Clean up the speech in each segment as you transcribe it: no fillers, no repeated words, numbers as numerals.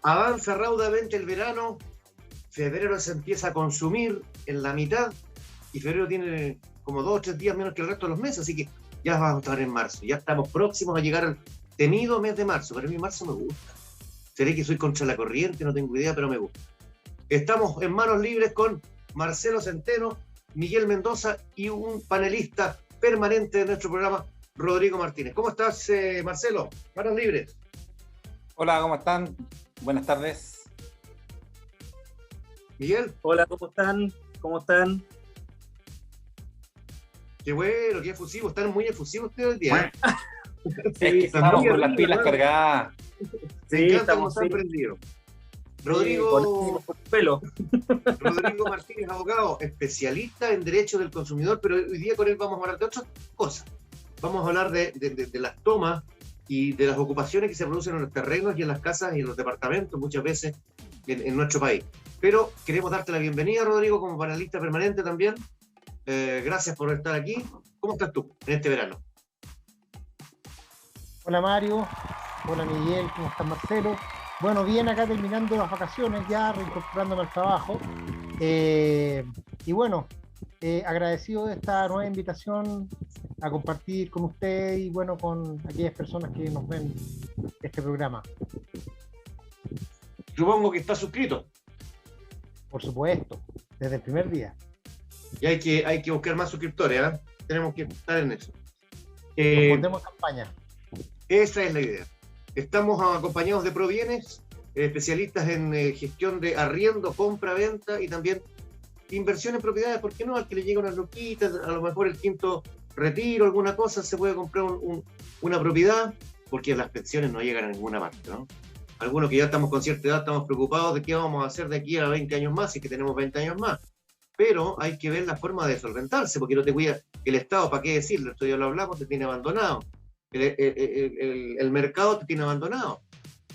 Avanza raudamente el verano, febrero se empieza a consumir en la mitad y febrero tiene como 2 o 3 días menos que el resto de los meses, así que ya vamos a estar en marzo, ya estamos próximos a llegar al temido mes de marzo. Pero a mí marzo me gusta. Seré que soy contra la corriente, no tengo idea, pero me gusta. Estamos en manos libres con Marcelo Centeno, Miguel Mendoza y un panelista permanente de nuestro programa, Rodrigo Martínez. ¿Cómo estás, Marcelo? Manos libres. Hola, ¿cómo están? Buenas tardes. Miguel. Hola, ¿cómo están? ¿Cómo están? Qué bueno, qué efusivo. Están muy efusivos ustedes hoy día. Es que estamos con las pilas cargadas. Me encanta cómo están prendidos. Rodrigo Martínez, abogado, especialista en derechos del consumidor, pero hoy día con él vamos a hablar de otras cosas. Vamos a hablar de las tomas y de las ocupaciones que se producen en los terrenos y en las casas y en los departamentos muchas veces en nuestro país. Pero queremos darte la bienvenida, Rodrigo, como panelista permanente también. Gracias por estar aquí. ¿Cómo estás tú en este verano? Hola Mario, hola Miguel, ¿cómo estás Marcelo? Bueno, bien acá terminando las vacaciones, ya reincorporándome al trabajo. Y bueno, agradecido de esta nueva invitación a compartir con usted y bueno, con aquellas personas que nos ven este programa. Supongo que estás suscrito. Por supuesto, desde el primer día. Y hay que buscar más suscriptores, ¿eh? Tenemos que estar en eso. Nos pondremos en campaña. Esa es la idea. Estamos acompañados de Provienes, especialistas en gestión de arriendo, compra, venta y también inversión en propiedades. ¿Por qué no? Al que le llega unas loquitas, a lo mejor el quinto retiro, alguna cosa, se puede comprar una propiedad, porque las pensiones no llegan a ninguna parte, ¿no? Algunos que ya estamos con cierta edad estamos preocupados de qué vamos a hacer de aquí a 20 años más, si es que tenemos 20 años más. Pero hay que ver la forma de solventarse, porque no te cuida el Estado, ¿para qué decirlo? Esto ya lo hablamos, te tiene abandonado. El mercado te tiene abandonado.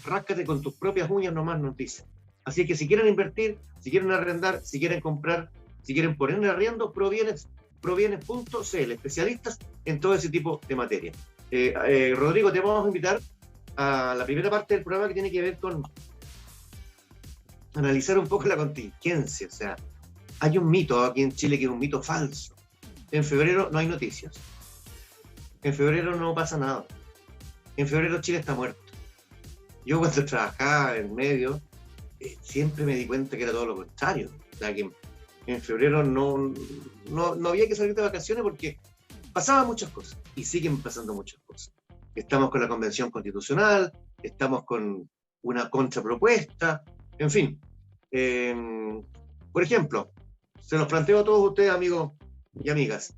Ráscate con tus propias uñas nomás, nos dicen. Así que si quieren invertir, si quieren arrendar, si quieren comprar, si quieren poner en arriendo, provienes.cl, especialistas en todo ese tipo de materia. Rodrigo, te vamos a invitar a la primera parte del programa que tiene que ver con analizar un poco la contingencia. O sea, hay un mito aquí en Chile que es un mito falso. En febrero no hay noticias. En febrero no pasa nada. En febrero Chile está muerto. Yo cuando trabajaba en medio, siempre me di cuenta que era todo lo contrario. O sea, que en febrero no había que salir de vacaciones porque pasaban muchas cosas. Y siguen pasando muchas cosas. Estamos con la Convención Constitucional, estamos con una contrapropuesta, en fin. Por ejemplo, se los planteo a todos ustedes, amigos y amigas.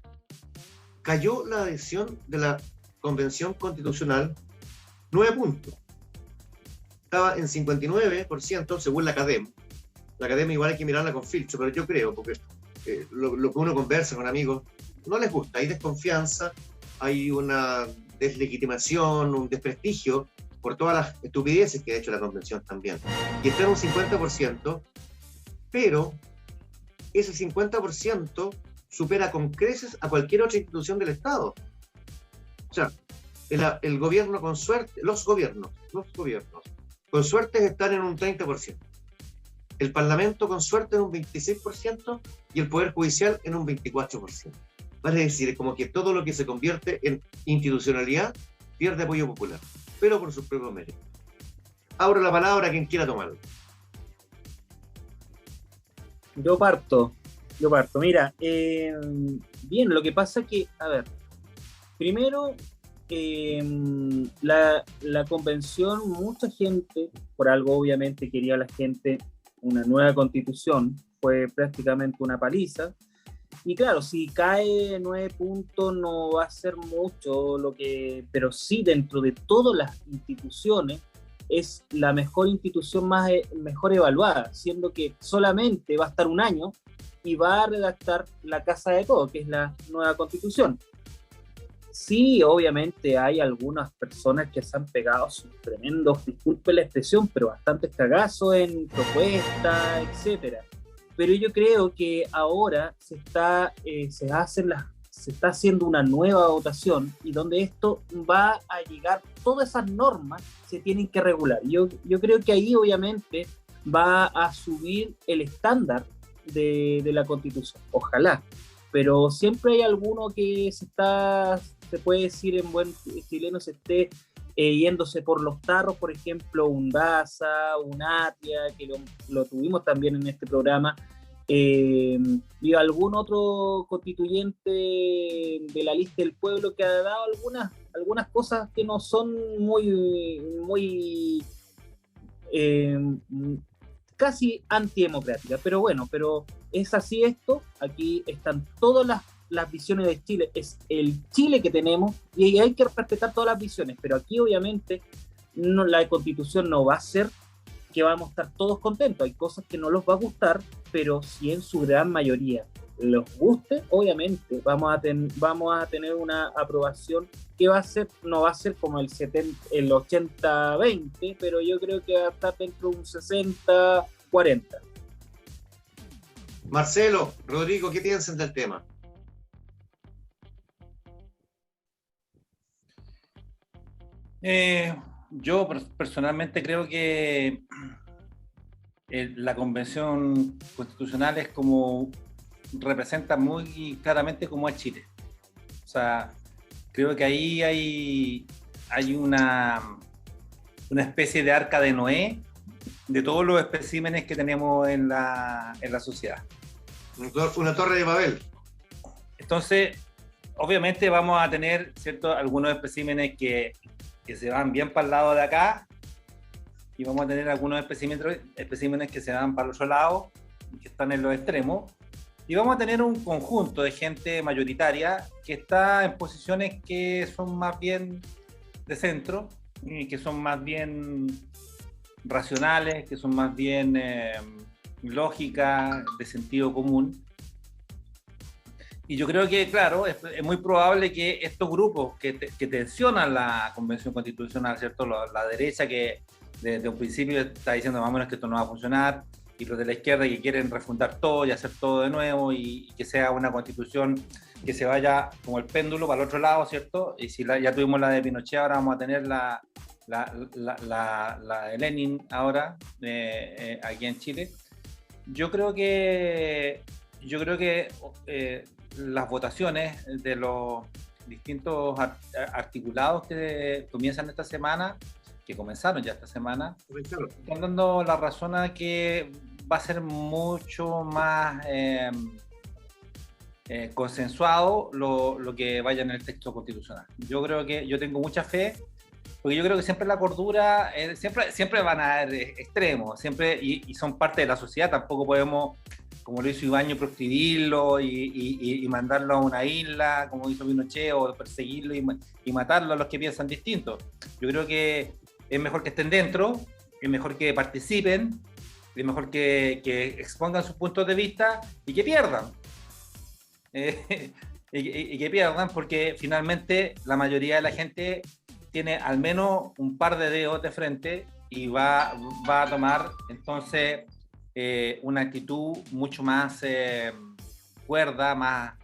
Cayó la adhesión de la Convención Constitucional 9 puntos. Estaba en 59%, según la Academia. La Academia igual hay que mirarla con filtro, pero yo creo, porque lo que uno conversa con amigos, no les gusta, hay desconfianza, hay una deslegitimación, un desprestigio por todas las estupideces que ha hecho la Convención también. Y está en un 50%, pero ese 50% supera con creces a cualquier otra institución del Estado. O sea, el gobierno con suerte, los gobiernos, con suerte están en un 30%. El Parlamento con suerte en un 26% y el Poder Judicial en un 24%. Vale decir, es como que todo lo que se convierte en institucionalidad pierde apoyo popular, pero por sus propios méritos. Abro la palabra a quien quiera tomarlo. Yo parto. Mira, bien, lo que pasa es que, a ver, primero, la convención, mucha gente, por algo obviamente quería la gente una nueva constitución, fue prácticamente una paliza. Y claro, si cae 9 puntos no va a ser mucho, pero sí dentro de todas las instituciones es la mejor institución mejor evaluada, siendo que solamente va a estar un año y va a redactar la casa de todo, que es la nueva constitución. Sí, obviamente hay algunas personas que se han pegado sus tremendos, disculpe la expresión, pero bastantes cagazos en propuestas, etcétera. Pero yo creo que ahora se se está haciendo una nueva votación y donde esto va a llegar, todas esas normas se tienen que regular. Yo creo que ahí obviamente va a subir el estándar de la Constitución, ojalá, pero siempre hay alguno que se puede decir en buen chileno, se esté yéndose por los tarros, por ejemplo, un Daza, un Atria, que lo tuvimos también en este programa, y algún otro constituyente de la lista del pueblo que ha dado algunas cosas que no son muy casi antidemocráticas, pero bueno, pero es así esto, aquí están todas las visiones de Chile, es el Chile que tenemos y hay que respetar todas las visiones, pero aquí obviamente la Constitución no va a ser que vamos a estar todos contentos, hay cosas que no los va a gustar, pero si en su gran mayoría los guste, obviamente vamos a tener una aprobación que no va a ser como el 80-20, pero yo creo que va a estar dentro de un 60-40. Marcelo, Rodrigo, ¿qué piensan del tema? Yo personalmente creo que la Convención Constitucional es representa muy claramente cómo es Chile. O sea, creo que ahí hay una especie de arca de Noé de todos los especímenes que tenemos en la sociedad. Una torre de Babel. Entonces, obviamente vamos a tener, ¿cierto?, algunos especímenes que se van bien para el lado de acá, y vamos a tener algunos especímenes que se van para el otro lado, que están en los extremos, y vamos a tener un conjunto de gente mayoritaria que está en posiciones que son más bien de centro, que son más bien racionales, que son más bien lógicas, de sentido común. Y yo creo que, claro, es muy probable que estos grupos que tensionan la Convención Constitucional, ¿cierto?, la derecha que desde un principio está diciendo más o menos que esto no va a funcionar, y los de la izquierda que quieren refundar todo y hacer todo de nuevo y que sea una constitución que se vaya como el péndulo para el otro lado, ¿cierto? Y si ya tuvimos la de Pinochet, ahora vamos a tener la de Lenin ahora, aquí en Chile. Yo creo que las votaciones de los distintos articulados que comienzan esta semana, que comenzaron ya esta semana, están dando la razón a que va a ser mucho más consensuado lo que vaya en el texto constitucional. Yo tengo mucha fe, porque yo creo que siempre la cordura, siempre van a haber extremos, y son parte de la sociedad. Tampoco podemos, como lo hizo Ibáñez, proscribirlo y mandarlo a una isla, como hizo Pinochet, o perseguirlo y matarlo a los que piensan distinto. Yo creo que es mejor que estén dentro, es mejor que participen, es mejor que expongan sus puntos de vista y que pierdan. Y que pierdan, porque finalmente la mayoría de la gente tiene al menos un par de dedos de frente y va a tomar entonces una actitud mucho más cuerda, más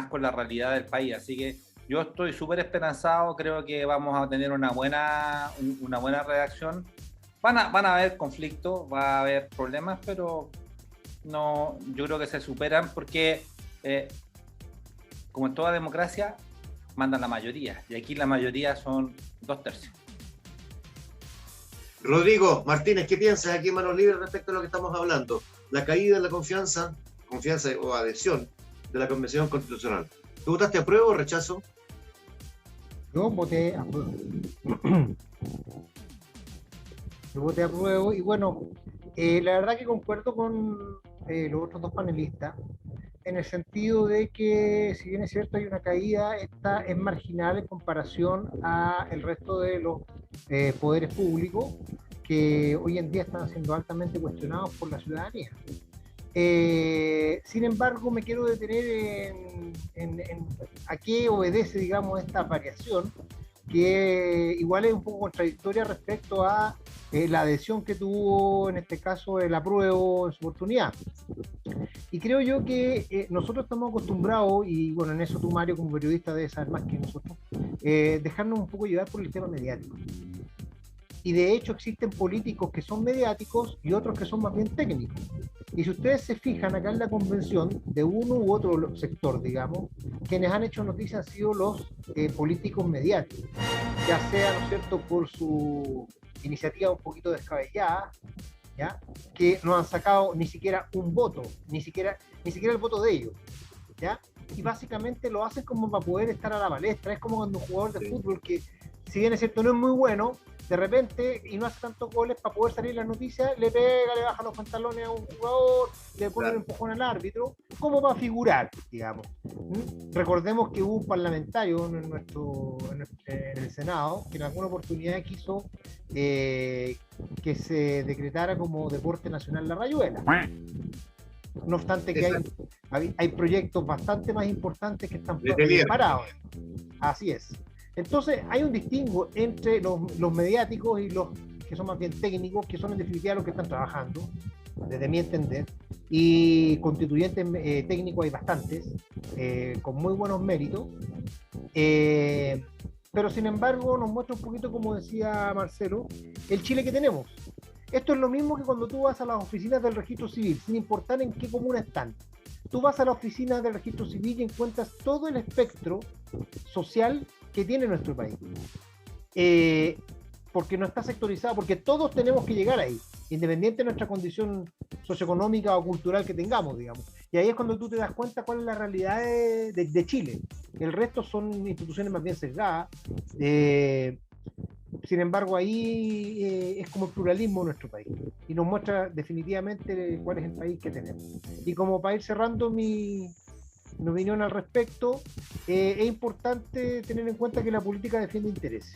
con la realidad del país. Así que yo estoy súper esperanzado, creo que vamos a tener una buena redacción. Van a haber conflictos, va a haber problemas, pero no, yo creo que se superan porque, como en toda democracia, mandan la mayoría, y aquí la mayoría son 2/3. Rodrigo Martínez, ¿qué piensas aquí en Manos Libres respecto a lo que estamos hablando? La caída de la confianza o adhesión de la Convención Constitucional. ¿Tú votaste apruebo o rechazo? Yo voté apruebo. Yo voté apruebo y bueno, la verdad que concuerdo con los otros dos panelistas en el sentido de que, si bien es cierto, hay una caída, esta es marginal en comparación a el resto de los poderes públicos que hoy en día están siendo altamente cuestionados por la ciudadanía. Sin embargo, me quiero detener en a qué obedece, digamos, esta variación, que igual es un poco contradictoria respecto a la adhesión que tuvo en este caso el apruebo en su oportunidad. Y creo yo que nosotros estamos acostumbrados, y bueno, en eso tú, Mario, como periodista debes saber más que nosotros, dejarnos un poco llevar por el tema mediático. Y de hecho existen políticos que son mediáticos y otros que son más bien técnicos. Y si ustedes se fijan acá en la convención, de uno u otro sector, digamos, quienes han hecho noticia han sido los políticos mediáticos, ya sea, ¿no es cierto?, por su iniciativa un poquito descabellada, ¿ya?, que no han sacado ni siquiera un voto, ni siquiera el voto de ellos, ¿ya? Y básicamente lo hacen como para poder estar a la palestra. Es como cuando un jugador de fútbol que, si bien es cierto, no es muy bueno, de repente, y no hace tantos goles, para poder salir en las noticias, le pega, le baja los pantalones a un jugador, le pone un empujón al árbitro, como para figurar, digamos. Recordemos que hubo un parlamentario en el Senado que en alguna oportunidad quiso que se decretara como deporte nacional la rayuela. No obstante que hay proyectos bastante más importantes que están parados. Así es. Entonces hay un distingo entre los mediáticos y los que son más bien técnicos, que son en definitiva los que están trabajando, desde mi entender, y constituyentes técnicos hay bastantes, con muy buenos méritos, pero sin embargo nos muestra un poquito, como decía Marcelo, el Chile que tenemos. Esto es lo mismo que cuando tú vas a las oficinas del registro civil, sin importar en qué comuna están. Tú vas a la oficina del registro civil y encuentras todo el espectro social que tiene nuestro país. Porque no está sectorizado, porque todos tenemos que llegar ahí, independiente de nuestra condición socioeconómica o cultural que tengamos, digamos. Y ahí es cuando tú te das cuenta cuál es la realidad de Chile. El resto son instituciones más bien sesgadas. Sin embargo, ahí es como el pluralismo de nuestro país y nos muestra definitivamente cuál es el país que tenemos. Y como para ir cerrando mi opinión al respecto, es importante tener en cuenta que la política defiende intereses.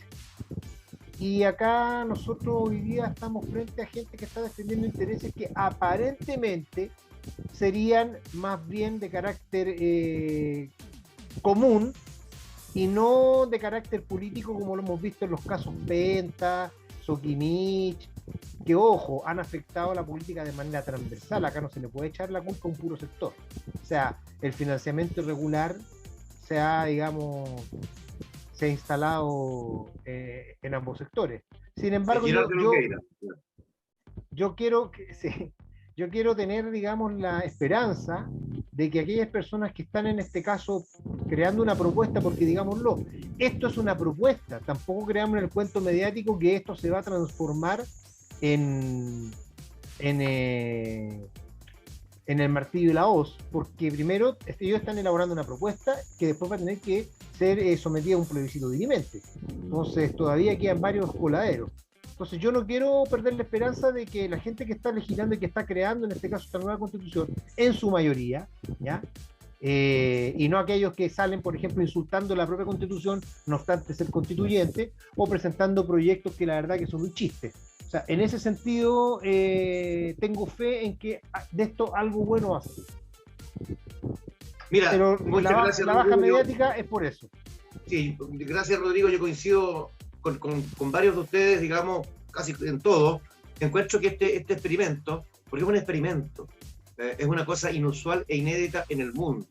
Y acá nosotros hoy día estamos frente a gente que está defendiendo intereses que aparentemente serían más bien de carácter común, y no de carácter político como lo hemos visto en los casos Penta, Soquimich, que ojo, han afectado a la política de manera transversal. Acá no se le puede echar la culpa a un puro sector. O sea, el financiamiento irregular se ha instalado en ambos sectores. Sin embargo, yo quiero tener, digamos, la esperanza de que aquellas personas que están en este caso creando una propuesta, porque digámoslo, esto es una propuesta, tampoco creamos en el cuento mediático que esto se va a transformar en el martillo y la hoz, porque primero ellos están elaborando una propuesta que después va a tener que ser sometida a un plebiscito dirimente. Entonces todavía quedan varios coladeros. Entonces yo no quiero perder la esperanza de que la gente que está legislando y que está creando, en este caso, esta nueva constitución, en su mayoría, ¿ya? Y no aquellos que salen, por ejemplo, insultando la propia constitución, no obstante ser constituyente, o presentando proyectos que la verdad que son un chiste. O sea, en ese sentido, tengo fe en que de esto algo bueno va a ser. Mira, pero la baja mediática es por eso. Sí, gracias, Rodrigo. Yo coincido con varios de ustedes, digamos, casi en todo. Encuentro que este experimento, porque es un experimento, es una cosa inusual e inédita en el mundo.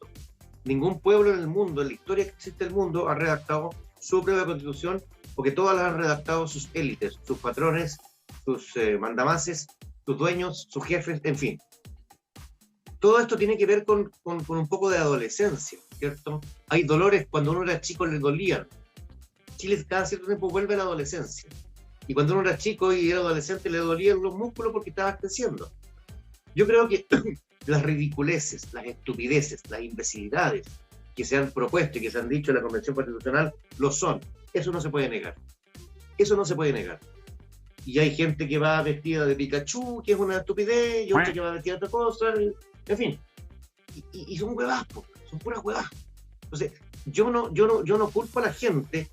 Ningún pueblo en el mundo, en la historia que existe el mundo, ha redactado su propia constitución, porque todas las han redactado sus élites, sus patrones, sus mandamases, sus dueños, sus jefes, en fin. Todo esto tiene que ver con un poco de adolescencia, ¿cierto? Hay dolores, cuando uno era chico le dolían. Chile cada cierto tiempo vuelve a la adolescencia. Y cuando uno era chico y era adolescente le dolían los músculos porque estaba creciendo. Yo creo que las ridiculeces, las estupideces, las imbecilidades que se han propuesto y que se han dicho en la Convención Constitucional lo son. Eso no se puede negar. Eso no se puede negar. Y hay gente que va vestida de Pikachu, que es una estupidez, y otra que va vestida de otra cosa, en fin. Y son huevas, son puras huevas. Entonces, yo no culpo a la gente.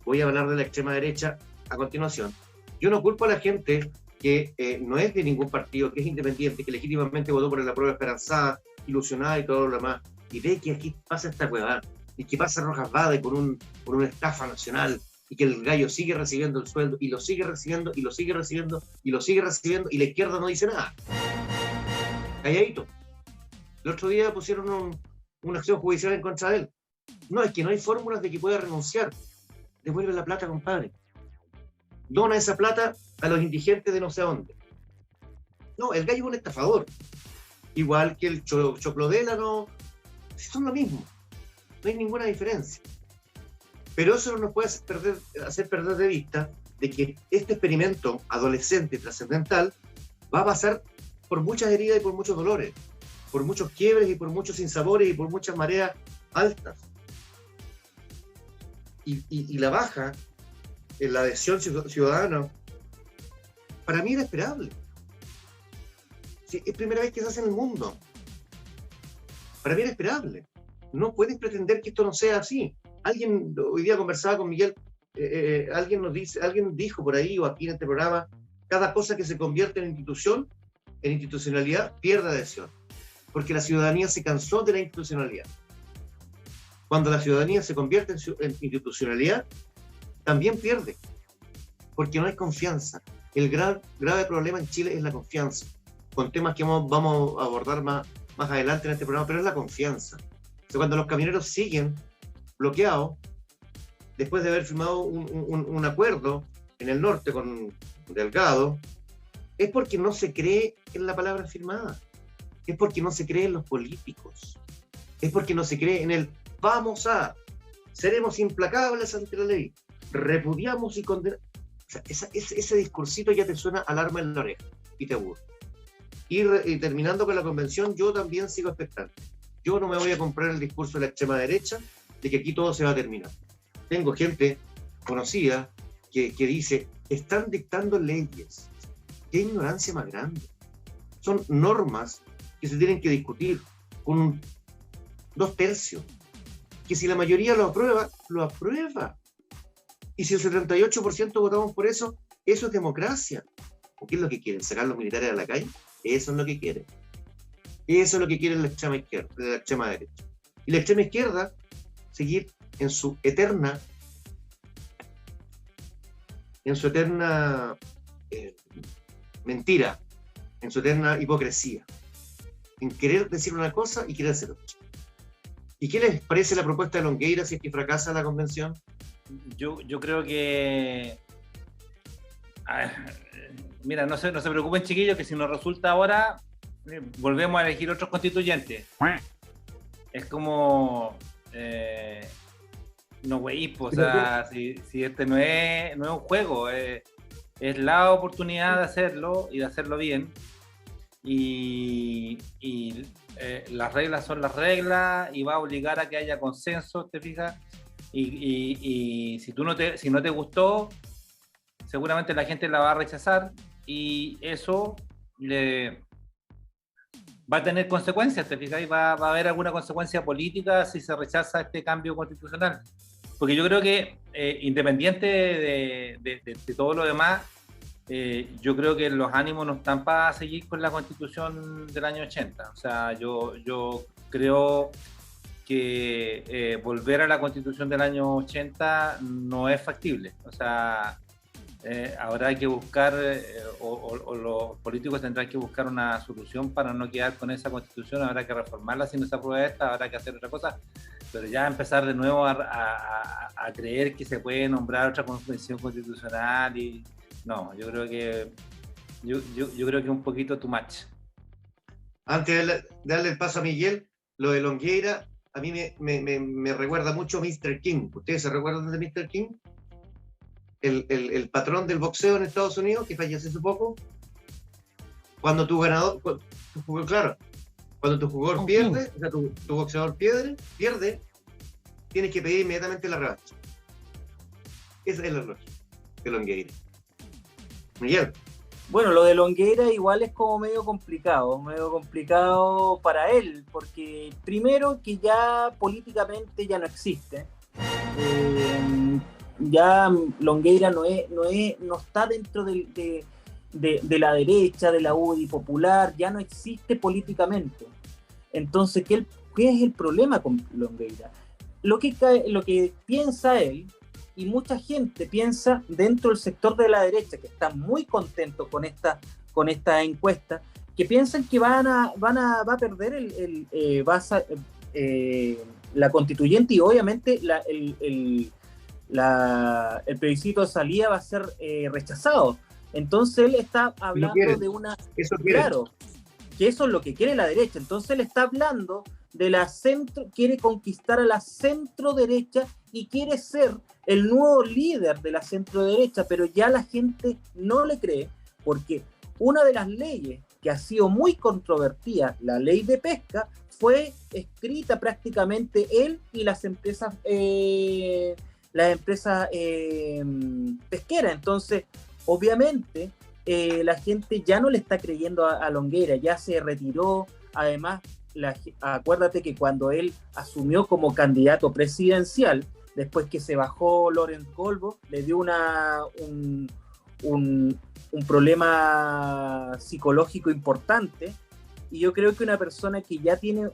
Voy a hablar de la extrema derecha a continuación. Yo no culpo a la gente que no es de ningún partido, que es independiente, que legítimamente votó por la prueba esperanzada, ilusionada y todo lo demás, y ve que aquí pasa esta huevada, y que pasa Rojas Vade con una estafa nacional, y que el gallo sigue recibiendo el sueldo, y lo sigue recibiendo, y lo sigue recibiendo, y lo sigue recibiendo, y la izquierda no dice nada. Calladito. El otro día pusieron una acción judicial en contra de él. No, es que no hay fórmulas de que pueda renunciar. Devuelve la plata, compadre. Dona esa plata a los indigentes de no sé dónde. No, el gallo es un estafador. Igual que el Choplodela, no. Son lo mismo. No hay ninguna diferencia. Pero eso no nos puede hacer perder de vista de que este experimento adolescente trascendental va a pasar por muchas heridas y por muchos dolores, por muchos quiebres y por muchos sinsabores y por muchas mareas altas. Y la baja en la adhesión ciudadana, para mí era esperable. Sí, es primera vez que se hace en el mundo. Para mí era esperable. No puedes pretender que esto no sea así. Alguien, hoy día conversaba con Miguel, alguien dijo por ahí o aquí en este programa, cada cosa que se convierte en institucionalidad, pierde adhesión. Porque la ciudadanía se cansó de la institucionalidad. Cuando la ciudadanía se convierte en institucionalidad, también pierde. Porque no hay confianza. El grave problema en Chile es la confianza. Con temas que vamos a abordar más adelante en este programa, pero es la confianza. O sea, cuando los camioneros siguen bloqueados, después de haber firmado un acuerdo en el norte con Delgado, es porque no se cree en la palabra firmada. Es porque no se cree en los políticos. Es porque no se cree en el seremos implacables ante la ley, repudiamos y condenamos. O sea, ese discursito ya te suena alarma en la oreja y te aburre. Y terminando con la convención, yo también sigo expectante. Yo no me voy a comprar el discurso de la extrema derecha de que aquí todo se va a terminar. Tengo gente conocida que dice, están dictando leyes. ¡Qué ignorancia más grande! Son normas que se tienen que discutir con 2/3. Que si la mayoría lo aprueba, lo aprueba. Y si el 78% votamos por eso, eso es democracia. ¿O qué es lo que quieren? ¿Sacar los militares a la calle? Eso es lo que quieren. Eso es lo que quiere la extrema izquierda, la extrema derecha. Y la extrema izquierda, seguir en su eterna mentira, en su eterna hipocresía, en querer decir una cosa y querer hacer otra. ¿Y qué les parece la propuesta de Longueira si es que fracasa la convención? Yo creo que... mira, no se preocupen, chiquillos, que si nos resulta ahora, volvemos a elegir otros constituyentes. Es como... no, güey, o sea, si este no es un juego, es la oportunidad de hacerlo y de hacerlo bien. Y las reglas son las reglas y va a obligar a que haya consenso, ¿te fijas? Y si no te gustó, seguramente la gente la va a rechazar y eso va a tener consecuencias, ¿te fijas? Va a haber alguna consecuencia política si se rechaza este cambio constitucional. Porque yo creo que, independiente de todo lo demás, yo creo que los ánimos no están para seguir con la Constitución del año 80. O sea, yo creo que volver a la Constitución del año 80 no es factible. O sea, habrá que buscar, o los políticos tendrán que buscar una solución para no quedar con esa Constitución. Habrá que reformarla si no se aprueba esta, habrá que hacer otra cosa. Pero ya empezar de nuevo a creer que se puede nombrar otra convención constitucional y... No, yo creo que es un poquito too much. Antes de darle el paso a Miguel, lo de Longueira a mí me recuerda mucho a Mr. King. ¿Ustedes se recuerdan de Mr. King? El patrón del boxeo en Estados Unidos, que falleció hace poco. Cuando tu jugador pierde, o sea, tu boxeador pierde, tienes que pedir inmediatamente la revancha. Esa es la lógica de Longueira. Miguel. Bueno, lo de Longueira igual es como medio complicado para él, porque primero que ya políticamente ya no existe. Ya Longueira no está dentro de la derecha, de la UDI popular, ya no existe políticamente. Entonces, ¿qué es el problema con Longueira? Lo que piensa él y mucha gente piensa dentro del sector de la derecha, que está muy contento con esta encuesta, que piensan que va a perder la constituyente, y obviamente el plebiscito de salida va a ser rechazado. Entonces él está hablando de una... Claro, que eso es lo que quiere la derecha. Entonces él está hablando de la centro, quiere conquistar a la centro derecha y quiere ser el nuevo líder de la centro derecha, pero ya la gente no le cree, porque una de las leyes que ha sido muy controvertida, la ley de pesca, fue escrita prácticamente él y las empresas pesqueras. Entonces, obviamente, la gente ya no le está creyendo a Longueira, ya se retiró. Además, acuérdate que cuando él asumió como candidato presidencial, después que se bajó Lorenz Colbo, le dio un problema psicológico importante, y yo creo que una persona que ya tiene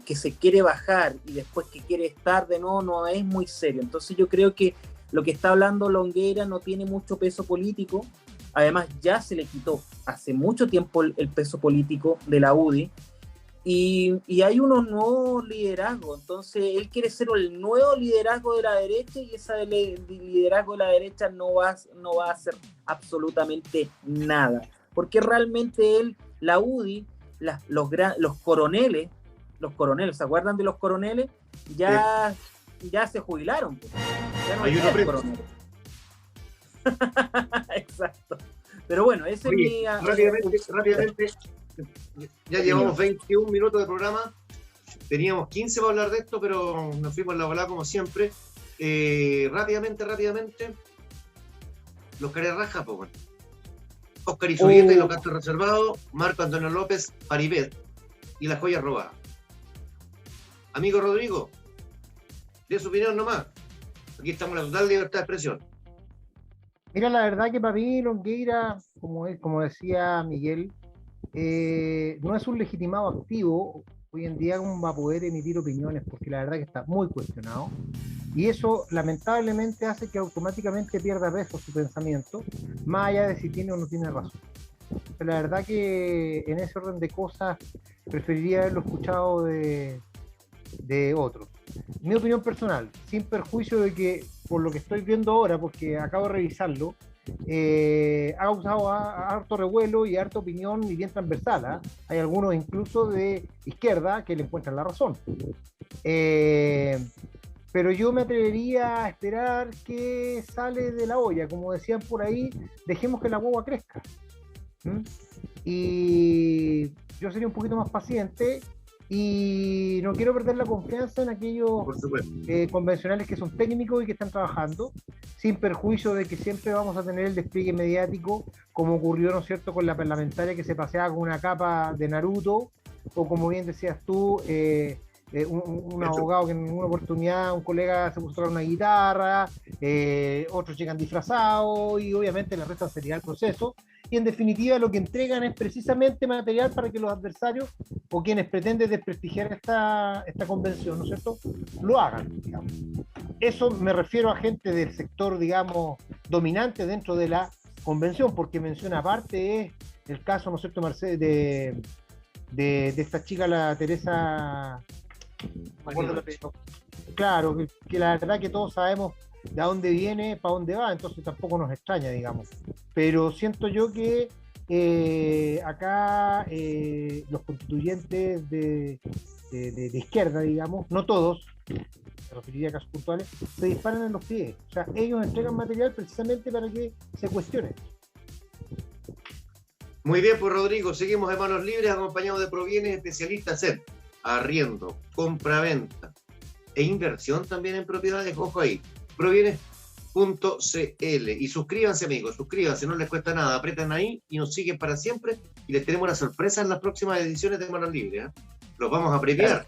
que se quiere bajar y después que quiere estar de nuevo, no es muy serio. Entonces yo creo que lo que está hablando Longueira no tiene mucho peso político. Además ya se le quitó hace mucho tiempo el peso político de la UDI, y hay unos nuevos liderazgos. Entonces él quiere ser el nuevo liderazgo de la derecha, y ese liderazgo de la derecha no va a hacer absolutamente nada, porque realmente la UDI, los coroneles, ¿se acuerdan de los coroneles? Ya se jubilaron, pues. Ya no hay coroneles. Exacto. Pero bueno, ese es mi... Rápidamente, ya llevamos 21 minutos de programa, teníamos 15 para hablar de esto, pero nos fuimos en la volada como siempre. Rápidamente, los caras raja, pues bueno. Oscar Izurieta y los gastos reservados, Marco Antonio López, Paribet y las joyas robadas. Amigo Rodrigo, de su opinión nomás. Aquí estamos en la total libertad de expresión. Mira, la verdad que para mí Longueira, como decía Miguel, no es un legitimado activo hoy en día como va a poder emitir opiniones, porque la verdad que está muy cuestionado, y eso lamentablemente hace que automáticamente pierda peso su pensamiento, más allá de si tiene o no tiene razón. Pero la verdad que en ese orden de cosas preferiría haberlo escuchado de otros. Mi opinión personal, sin perjuicio de que por lo que estoy viendo ahora, porque acabo de revisarlo, ha causado harto revuelo y harta opinión, y bien transversal, ¿eh? Hay algunos incluso de izquierda que le encuentran la razón, pero yo me atrevería a esperar que sale de la olla, como decían por ahí, dejemos que la guagua crezca. Y yo sería un poquito más paciente, y no quiero perder la confianza en aquellos convencionales que son técnicos y que están trabajando, sin perjuicio de que siempre vamos a tener el despliegue mediático, como ocurrió, ¿no es cierto?, con la parlamentaria que se paseaba con una capa de Naruto, o como bien decías tú, un abogado que en una oportunidad un colega se puso a tocar una guitarra, otros llegan disfrazados y obviamente le restan seriedad al proceso, y en definitiva lo que entregan es precisamente material para que los adversarios o quienes pretenden desprestigiar esta convención, ¿no es cierto?, lo hagan, digamos. Eso me refiero a gente del sector, digamos, dominante dentro de la convención, porque menciona aparte es el caso, ¿no es cierto?, Mercedes, de esta chica, la Teresa... Claro, que la verdad que todos sabemos de dónde viene, para dónde va, entonces tampoco nos extraña, digamos. Pero siento yo que acá los constituyentes de izquierda, digamos, no todos, me referiría a casos puntuales, se disparan en los pies. O sea, ellos entregan material precisamente para que se cuestione. Muy bien, pues Rodrigo, seguimos de manos libres, acompañados de Provienes, especialistas en arriendo, compra-venta e inversión también en propiedades. Ojo ahí, provienes.cl, y suscríbanse, amigos, suscríbanse, no les cuesta nada, apretan ahí y nos siguen para siempre, y les tenemos una sorpresa en las próximas ediciones de Manos Libres, ¿eh? Los vamos a premiar,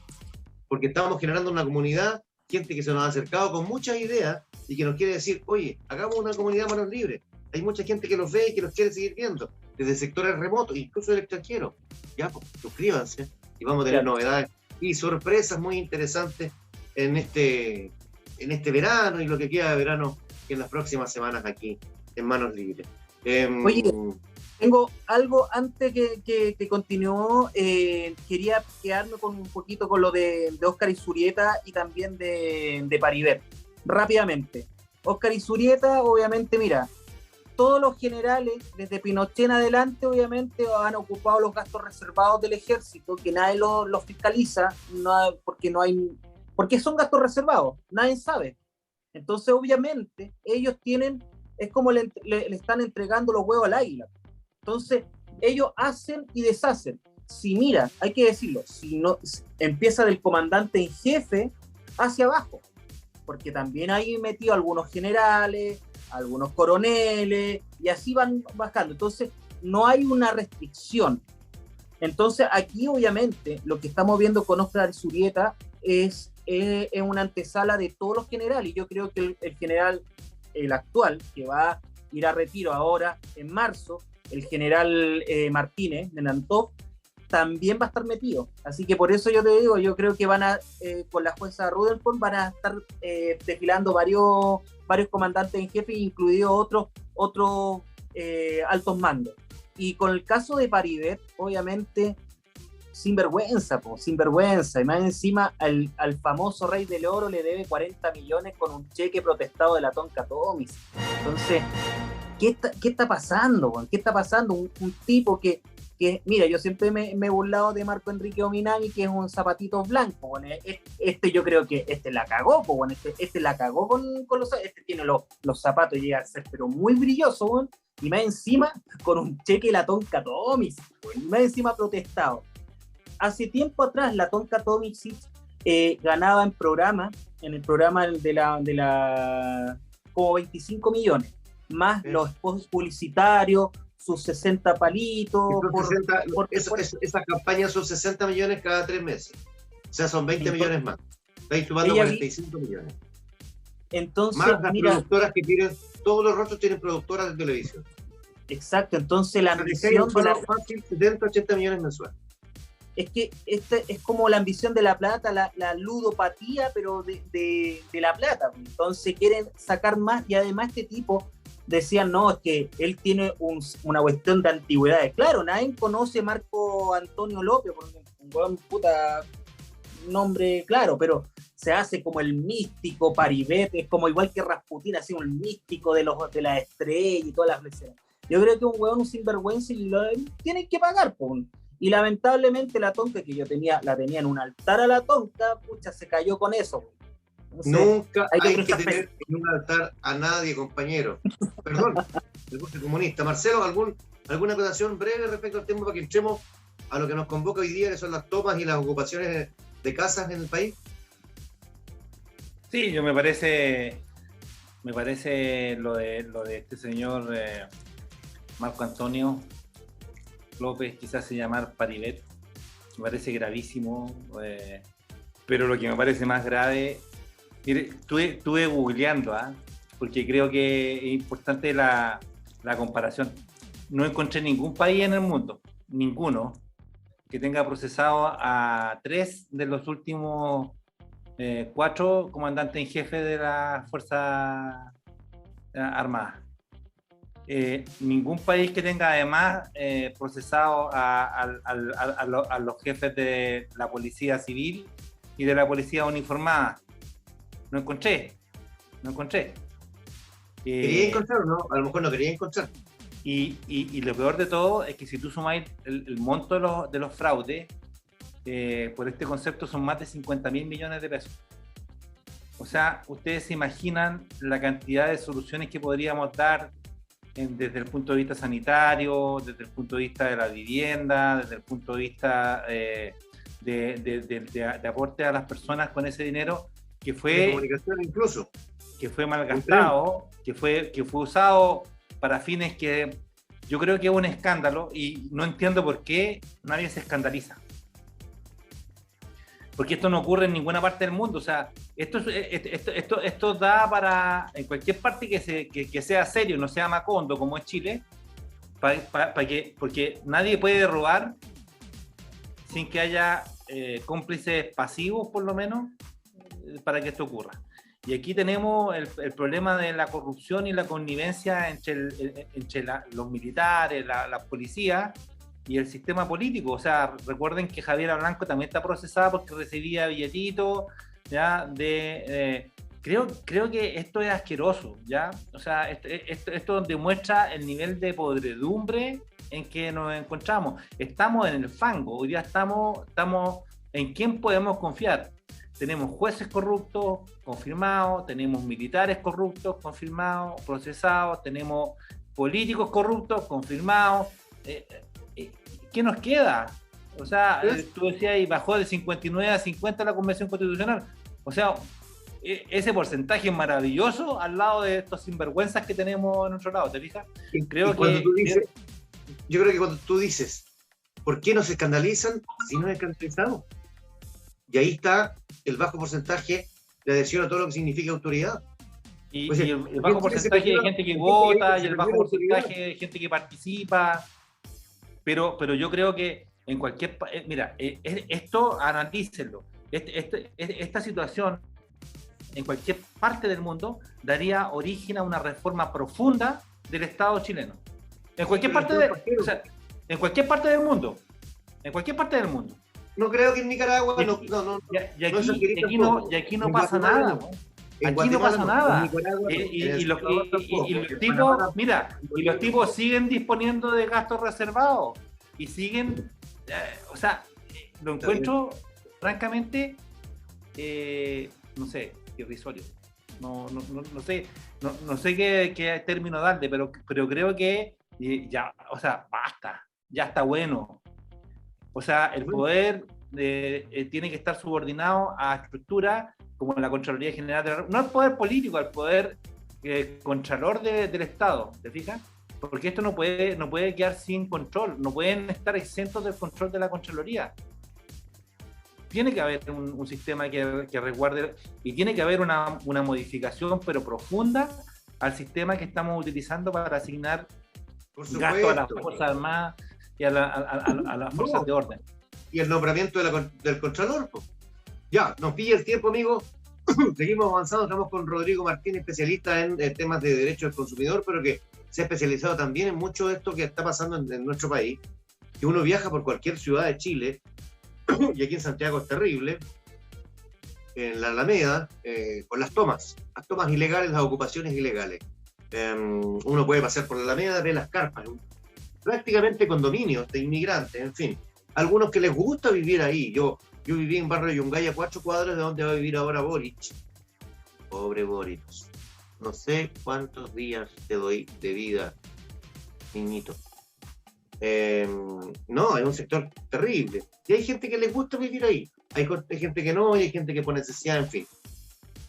porque estamos generando una comunidad, gente que se nos ha acercado con muchas ideas y que nos quiere decir, oye, hagamos una comunidad Manos Libres. Hay mucha gente que los ve y que los quiere seguir viendo, desde sectores remotos, incluso del extranjero. Ya, pues, suscríbanse y vamos a tener novedades y sorpresas muy interesantes en este en este verano y lo que queda de verano en las próximas semanas aquí en Manos Libres. Oye, tengo algo antes que continuó. Quería quedarme con un poquito con lo de Óscar Izurieta y también de Paribet. Rápidamente. Óscar Izurieta, obviamente, mira, todos los generales, desde Pinochet en adelante, obviamente, han ocupado los gastos reservados del ejército, que nadie los fiscaliza, porque son gastos reservados, nadie sabe. Entonces, obviamente, ellos es como le están entregando los huevos al águila. Entonces, ellos hacen y deshacen. Si mira, hay que decirlo, si no empieza del comandante en jefe hacia abajo, porque también hay metido algunos generales, algunos coroneles, y así van bajando. Entonces, no hay una restricción. Entonces, aquí obviamente, lo que estamos viendo con Óscar Izurieta es una antesala de todos los generales. Y yo creo que el general, el actual, que va a ir a retiro ahora en marzo, el general Martínez, de Nantov, también va a estar metido. Así que por eso yo te digo, yo creo que van a, con la jueza Rutherford, van a estar desfilando varios comandantes en jefe, incluidos otros altos mandos. Y con el caso de Paribet, obviamente, sinvergüenza. Y más encima al famoso Rey del Oro le debe 40 millones con un cheque protestado de la Tonka Tomis. Entonces, ¿qué está pasando? ¿Qué está pasando? Un tipo que mira, yo siempre me he burlado de Marco Enrique Ominami, que es un zapatito blanco. Bueno, yo creo que la cagó, bueno, la cagó con los... tiene los zapatos, llega a ser pero muy brilloso, bueno, y más encima con un cheque de la Tonka Tomis, bueno, y más encima protestado. Hace tiempo atrás la Tonka Tomis ganaba en el programa de la como 25 millones, más los spots publicitarios, sus 60 palitos. Esa campaña son 60 millones cada 3 meses. O sea, son 20 millones más. Estáis sumando 45 millones. Entonces, más las productoras que tienen, todos los rostros tienen productoras de televisión. Exacto, entonces la ambición de fácil 70, 80 millones mensuales. Es que es como la ambición de la plata, la ludopatía, pero de la plata. Entonces quieren sacar más, y además este tipo decían, no, es que él tiene una cuestión de antigüedades. Claro, nadie conoce a Marco Antonio López, porque un buen puta nombre, claro, pero se hace como el místico Paribet, es como igual que Rasputín, así un místico de las estrellas y todas las flechas. Yo creo que un huevón, un sinvergüenza, y lo tienen que pagar, pues. Y lamentablemente la Tonka, que yo la tenía en un altar a la Tonka, pucha, se cayó con eso. Entonces, nunca hay que tener en un altar a nadie, compañero. Perdón, el Corte Comunista. Marcelo, ¿alguna acotación breve respecto al tema para que entremos a lo que nos convoca hoy día, que son las tomas y las ocupaciones de casas en el país? Sí, me parece lo de este señor Marco Antonio López, quizás se llama Paribet, me parece gravísimo, pero lo que me parece más grave, mire, estuve googleando, porque creo que es importante la comparación. No encontré ningún país en el mundo, ninguno, que tenga procesado a 3 de los últimos 4 comandantes en jefe de la Fuerza Armada. Ningún país que tenga además procesado a los jefes de la policía civil y de la policía uniformada. No encontré. ¿Quería encontrar o no? A lo mejor no quería encontrar. Y lo peor de todo es que si tú sumáis el monto de los fraudes, por este concepto son más de 50.000 millones de pesos. O sea, ustedes se imaginan la cantidad de soluciones que podríamos dar desde el punto de vista sanitario, desde el punto de vista de la vivienda, desde el punto de vista de aporte a las personas con ese dinero que fue, de comunicación incluso, que fue malgastado, que fue usado para fines que yo creo que es un escándalo, y no entiendo por qué nadie se escandaliza. Porque esto no ocurre en ninguna parte del mundo. O sea, esto da para, en cualquier parte que sea serio, no sea Macondo, como es Chile, porque nadie puede robar sin que haya cómplices pasivos, por lo menos, para que esto ocurra. Y aquí tenemos el problema de la corrupción y la connivencia entre los militares, la policía y el sistema político. O sea, recuerden que Javiera Blanco también está procesada porque recibía billetitos, ¿ya? Creo que esto es asqueroso, ¿ya? O sea, esto demuestra el nivel de podredumbre en que nos encontramos. Estamos en el fango, hoy día estamos en quién podemos confiar. Tenemos jueces corruptos confirmados, tenemos militares corruptos confirmados, procesados, tenemos políticos corruptos confirmados. ¿Qué nos queda? O sea, tú decías, y bajó de 59 a 50 la Convención Constitucional. O sea, ese porcentaje es maravilloso al lado de estos sinvergüenzas que tenemos en otro lado, ¿te fijas? Yo creo que cuando tú dices, ¿por qué nos escandalizan si nos escandalizamos? Y ahí está el bajo porcentaje de adhesión a todo lo que significa autoridad. Y el bajo porcentaje de gente que vota, y el bajo porcentaje de gente que participa. Pero yo creo que en cualquier... Mira, esto analícenlo. Esta situación en cualquier parte del mundo daría origen a una reforma profunda del Estado chileno. En cualquier parte en cualquier parte del mundo. En cualquier parte del mundo. No creo que en Nicaragua y aquí no pasa nada. Aquí no pasa nada. Y los tipos, mira, y los tipos siguen disponiendo de gastos reservados y siguen, o sea, lo encuentro francamente, no sé, irrisorio. No sé qué término darle, pero creo que ya, o sea, basta, ya está bueno. O sea, el poder tiene que estar subordinado a estructuras como la Contraloría General, no al poder político, al poder contralor del Estado, ¿te fijas? Porque esto no puede quedar sin control, no pueden estar exentos del control de la Contraloría. Tiene que haber un sistema que resguarde, y tiene que haber una modificación, pero profunda, al sistema que estamos utilizando para asignar gastos a las Fuerzas Armadas y a las fuerzas de orden. Y el nombramiento del Contralor. Ya, nos pilla el tiempo, amigo. Seguimos avanzando, estamos con Rodrigo Martínez, especialista en temas de derechos del consumidor, pero que se ha especializado también en mucho de esto que está pasando en nuestro país. Que uno viaja por cualquier ciudad de Chile, y aquí en Santiago es terrible, en la Alameda, con las tomas ilegales, las ocupaciones ilegales. Uno puede pasar por la Alameda, ver las carpas, prácticamente condominios de inmigrantes, en fin. Algunos que les gusta vivir ahí. Yo viví en barrio Yungay, a 4 cuadras de donde va a vivir ahora Boric. Pobre Boric. No sé cuántos días te doy de vida, niñito. No, es un sector terrible. Y hay gente que les gusta vivir ahí. Hay gente que no, y hay gente que por necesidad, en fin.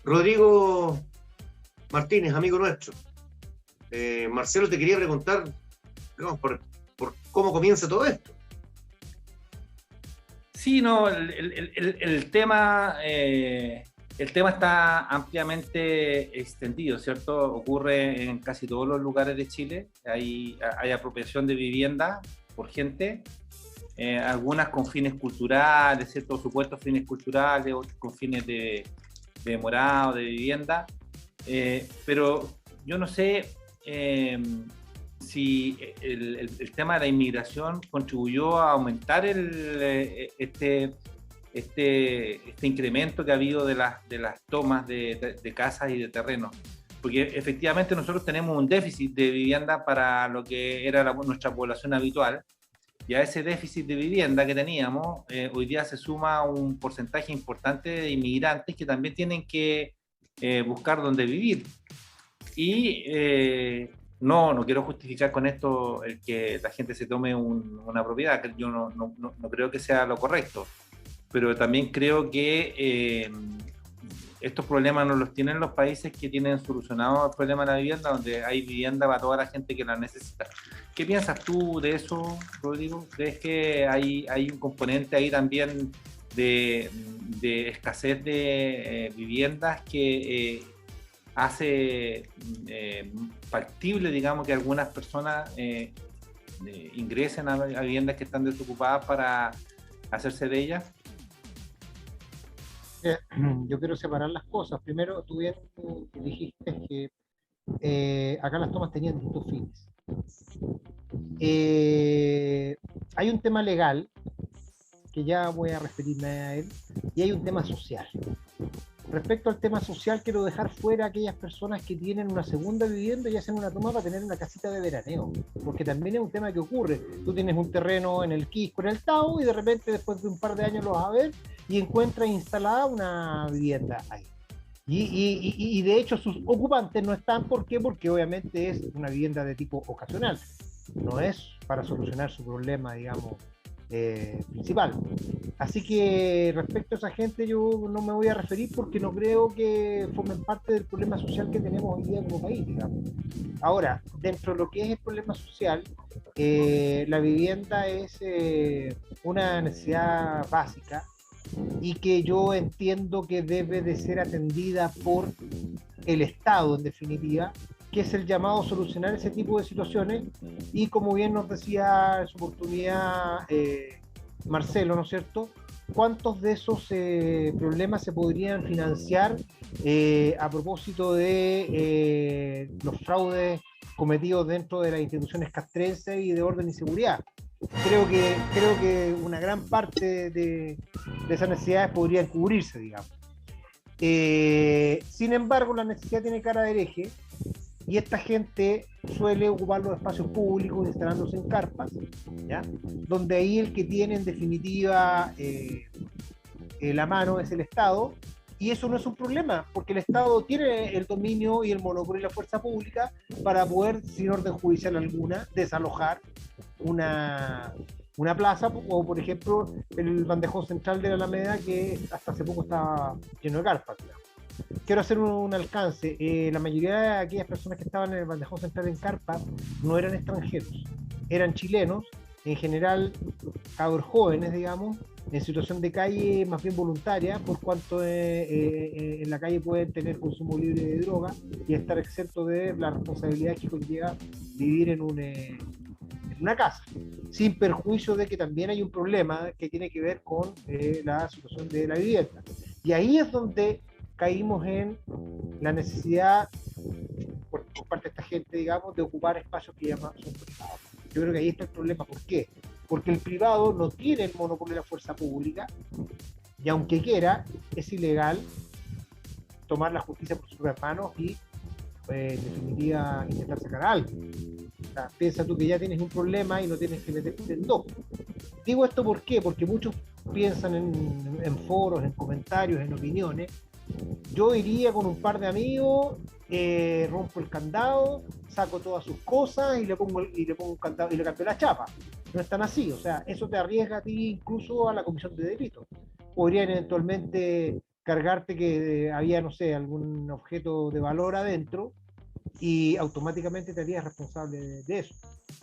Rodrigo Martínez, amigo nuestro. Marcelo te quería preguntar, digamos, por cómo comienza todo esto. Sí, no, el tema está ampliamente extendido, ¿cierto? Ocurre en casi todos los lugares de Chile. Hay apropiación de vivienda por gente, algunas con fines culturales, ¿cierto? Supuestos fines culturales, otros con fines de morado, de vivienda. Pero yo no sé si el tema de la inmigración contribuyó a aumentar este incremento que ha habido de las tomas de casas y de terrenos, porque efectivamente nosotros tenemos un déficit de vivienda para lo que era nuestra población habitual, y a ese déficit de vivienda que teníamos, hoy día se suma un porcentaje importante de inmigrantes que también tienen que buscar dónde vivir. Y no quiero justificar con esto el que la gente se tome una propiedad, que yo no creo que sea lo correcto, pero también creo que estos problemas no los tienen los países que tienen solucionado el problema de la vivienda, donde hay vivienda para toda la gente que la necesita. ¿Qué piensas tú de eso, Rodrigo? ¿Crees que hay un componente ahí también de escasez de viviendas que hace factible, digamos, que algunas personas ingresen a viviendas que están desocupadas para hacerse de ellas? Yo quiero separar las cosas. Primero, tú bien dijiste que acá las tomas tenían distintos fines. Hay un tema legal, que ya voy a referirme a él, y hay un tema social. Respecto al tema social, quiero dejar fuera a aquellas personas que tienen una segunda vivienda y hacen una toma para tener una casita de veraneo, porque también es un tema que ocurre. Tú tienes un terreno en el Quisco, en el Tao, y de repente después de un par de años lo vas a ver y encuentras instalada una vivienda ahí. Y de hecho sus ocupantes no están, ¿por qué? Porque obviamente es una vivienda de tipo ocasional, no es para solucionar su problema, digamos, principal. Así que respecto a esa gente yo no me voy a referir porque no creo que formen parte del problema social que tenemos hoy día como país, digamos. Ahora, dentro de lo que es el problema social, la vivienda es una necesidad básica y que yo entiendo que debe de ser atendida por el Estado, en definitiva, que es el llamado a solucionar ese tipo de situaciones. Y como bien nos decía en su oportunidad Marcelo, ¿no es cierto?, ¿cuántos de esos problemas se podrían financiar a propósito de los fraudes cometidos dentro de las instituciones castrenses y de orden y seguridad? Creo que una gran parte de esas necesidades podrían cubrirse, digamos. Sin embargo, la necesidad tiene cara de hereje y esta gente suele ocupar los espacios públicos instalándose en carpas, ¿ya? Donde ahí el que tiene en definitiva la mano es el Estado, y eso no es un problema, porque el Estado tiene el dominio y el monopolio de la fuerza pública para poder, sin orden judicial alguna, desalojar una plaza, o por ejemplo el bandejón central de la Alameda, que hasta hace poco estaba lleno de carpas, digamos. Quiero hacer un alcance. La mayoría de aquellas personas que estaban en el bandejón central en carpa no eran extranjeros, eran chilenos, en general cabros jóvenes, digamos, en situación de calle más bien voluntaria, por cuanto en la calle pueden tener consumo libre de droga y estar exentos de la responsabilidad que conlleva vivir en una casa, sin perjuicio de que también hay un problema que tiene que ver con la situación de la vivienda. Y ahí es donde caímos en la necesidad por parte de esta gente, digamos, de ocupar espacios que llaman son privados. Yo creo que ahí está el problema. ¿Por qué? Porque el privado no tiene el monopolio de la fuerza pública y aunque quiera, es ilegal tomar la justicia por sus propias manos y en definitiva intentar sacar a alguien. O sea, piensa tú que ya tienes un problema y no tienes que meterte en dos. Digo esto ¿por qué? Porque muchos piensan en foros, en comentarios, en opiniones. Yo iría con un par de amigos, rompo el candado, saco todas sus cosas y le pongo un candado y le cambio la chapa. No es tan así, o sea, eso te arriesga a ti incluso a la comisión de delitos. Podrían eventualmente cargarte que había, no sé, algún objeto de valor adentro y automáticamente te harías responsable de eso.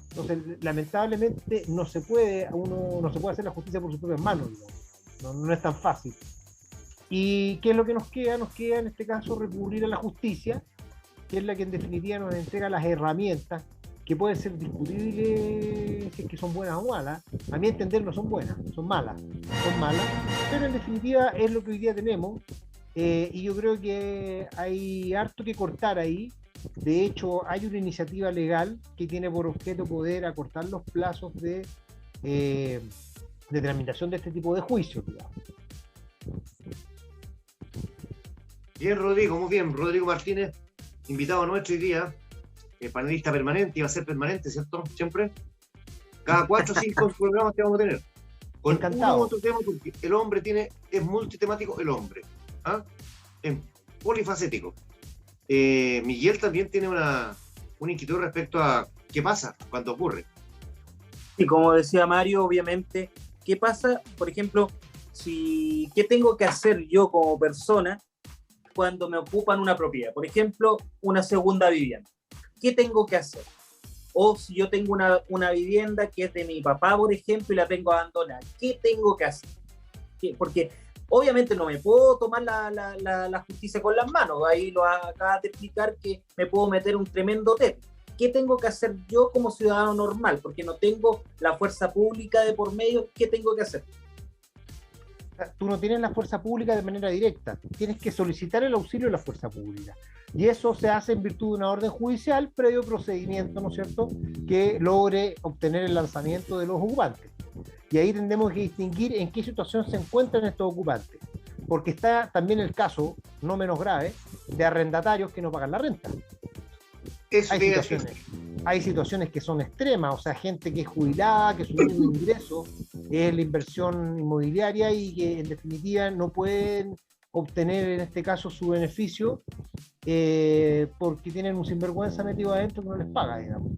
Entonces, lamentablemente no se puede hacer la justicia por sus propias manos, no es tan fácil. ¿Y qué es lo que nos queda? Nos queda en este caso recurrir a la justicia, que es la que en definitiva nos entrega las herramientas que pueden ser discutibles si es que son buenas o malas. A mi entender no son buenas, son malas, pero en definitiva es lo que hoy día tenemos, y yo creo que hay harto que cortar ahí. De hecho, hay una iniciativa legal que tiene por objeto poder acortar los plazos de tramitación de este tipo de juicios, digamos. Bien, Rodrigo, muy bien. Rodrigo Martínez, invitado nuestro hoy día, panelista permanente, iba a ser permanente, ¿cierto? Siempre. Cada 4 o 5 programas que vamos a tener. Con Encantado. otro tema, porque el hombre es multitemático, el hombre. ¿Ah? Es polifacético. Miguel también tiene una inquietud respecto a qué pasa cuando ocurre. Y como decía Mario, obviamente, ¿qué pasa? Por ejemplo, ¿qué tengo que hacer yo como persona cuando me ocupan una propiedad? Por ejemplo, una segunda vivienda. ¿Qué tengo que hacer? O si yo tengo una vivienda que es de mi papá, por ejemplo, y la tengo abandonada, ¿qué tengo que hacer? Porque obviamente no me puedo tomar la justicia con las manos. Ahí lo acabas de explicar, que me puedo meter un tremendo tema. ¿Qué tengo que hacer yo como ciudadano normal? Porque no tengo la fuerza pública de por medio. ¿Qué tengo que hacer? Tú no tienes la fuerza pública de manera directa, tienes que solicitar el auxilio de la fuerza pública. Y eso se hace en virtud de una orden judicial previo procedimiento, ¿no es cierto?, que logre obtener el lanzamiento de los ocupantes. Y ahí tendremos que distinguir en qué situación se encuentran estos ocupantes. Porque está también el caso, no menos grave, de arrendatarios que no pagan la renta. Hay situaciones que son extremas, o sea, gente que es jubilada, que su único ingreso es la inversión inmobiliaria y que en definitiva no pueden obtener en este caso su beneficio porque tienen un sinvergüenza metido adentro que no les paga, digamos.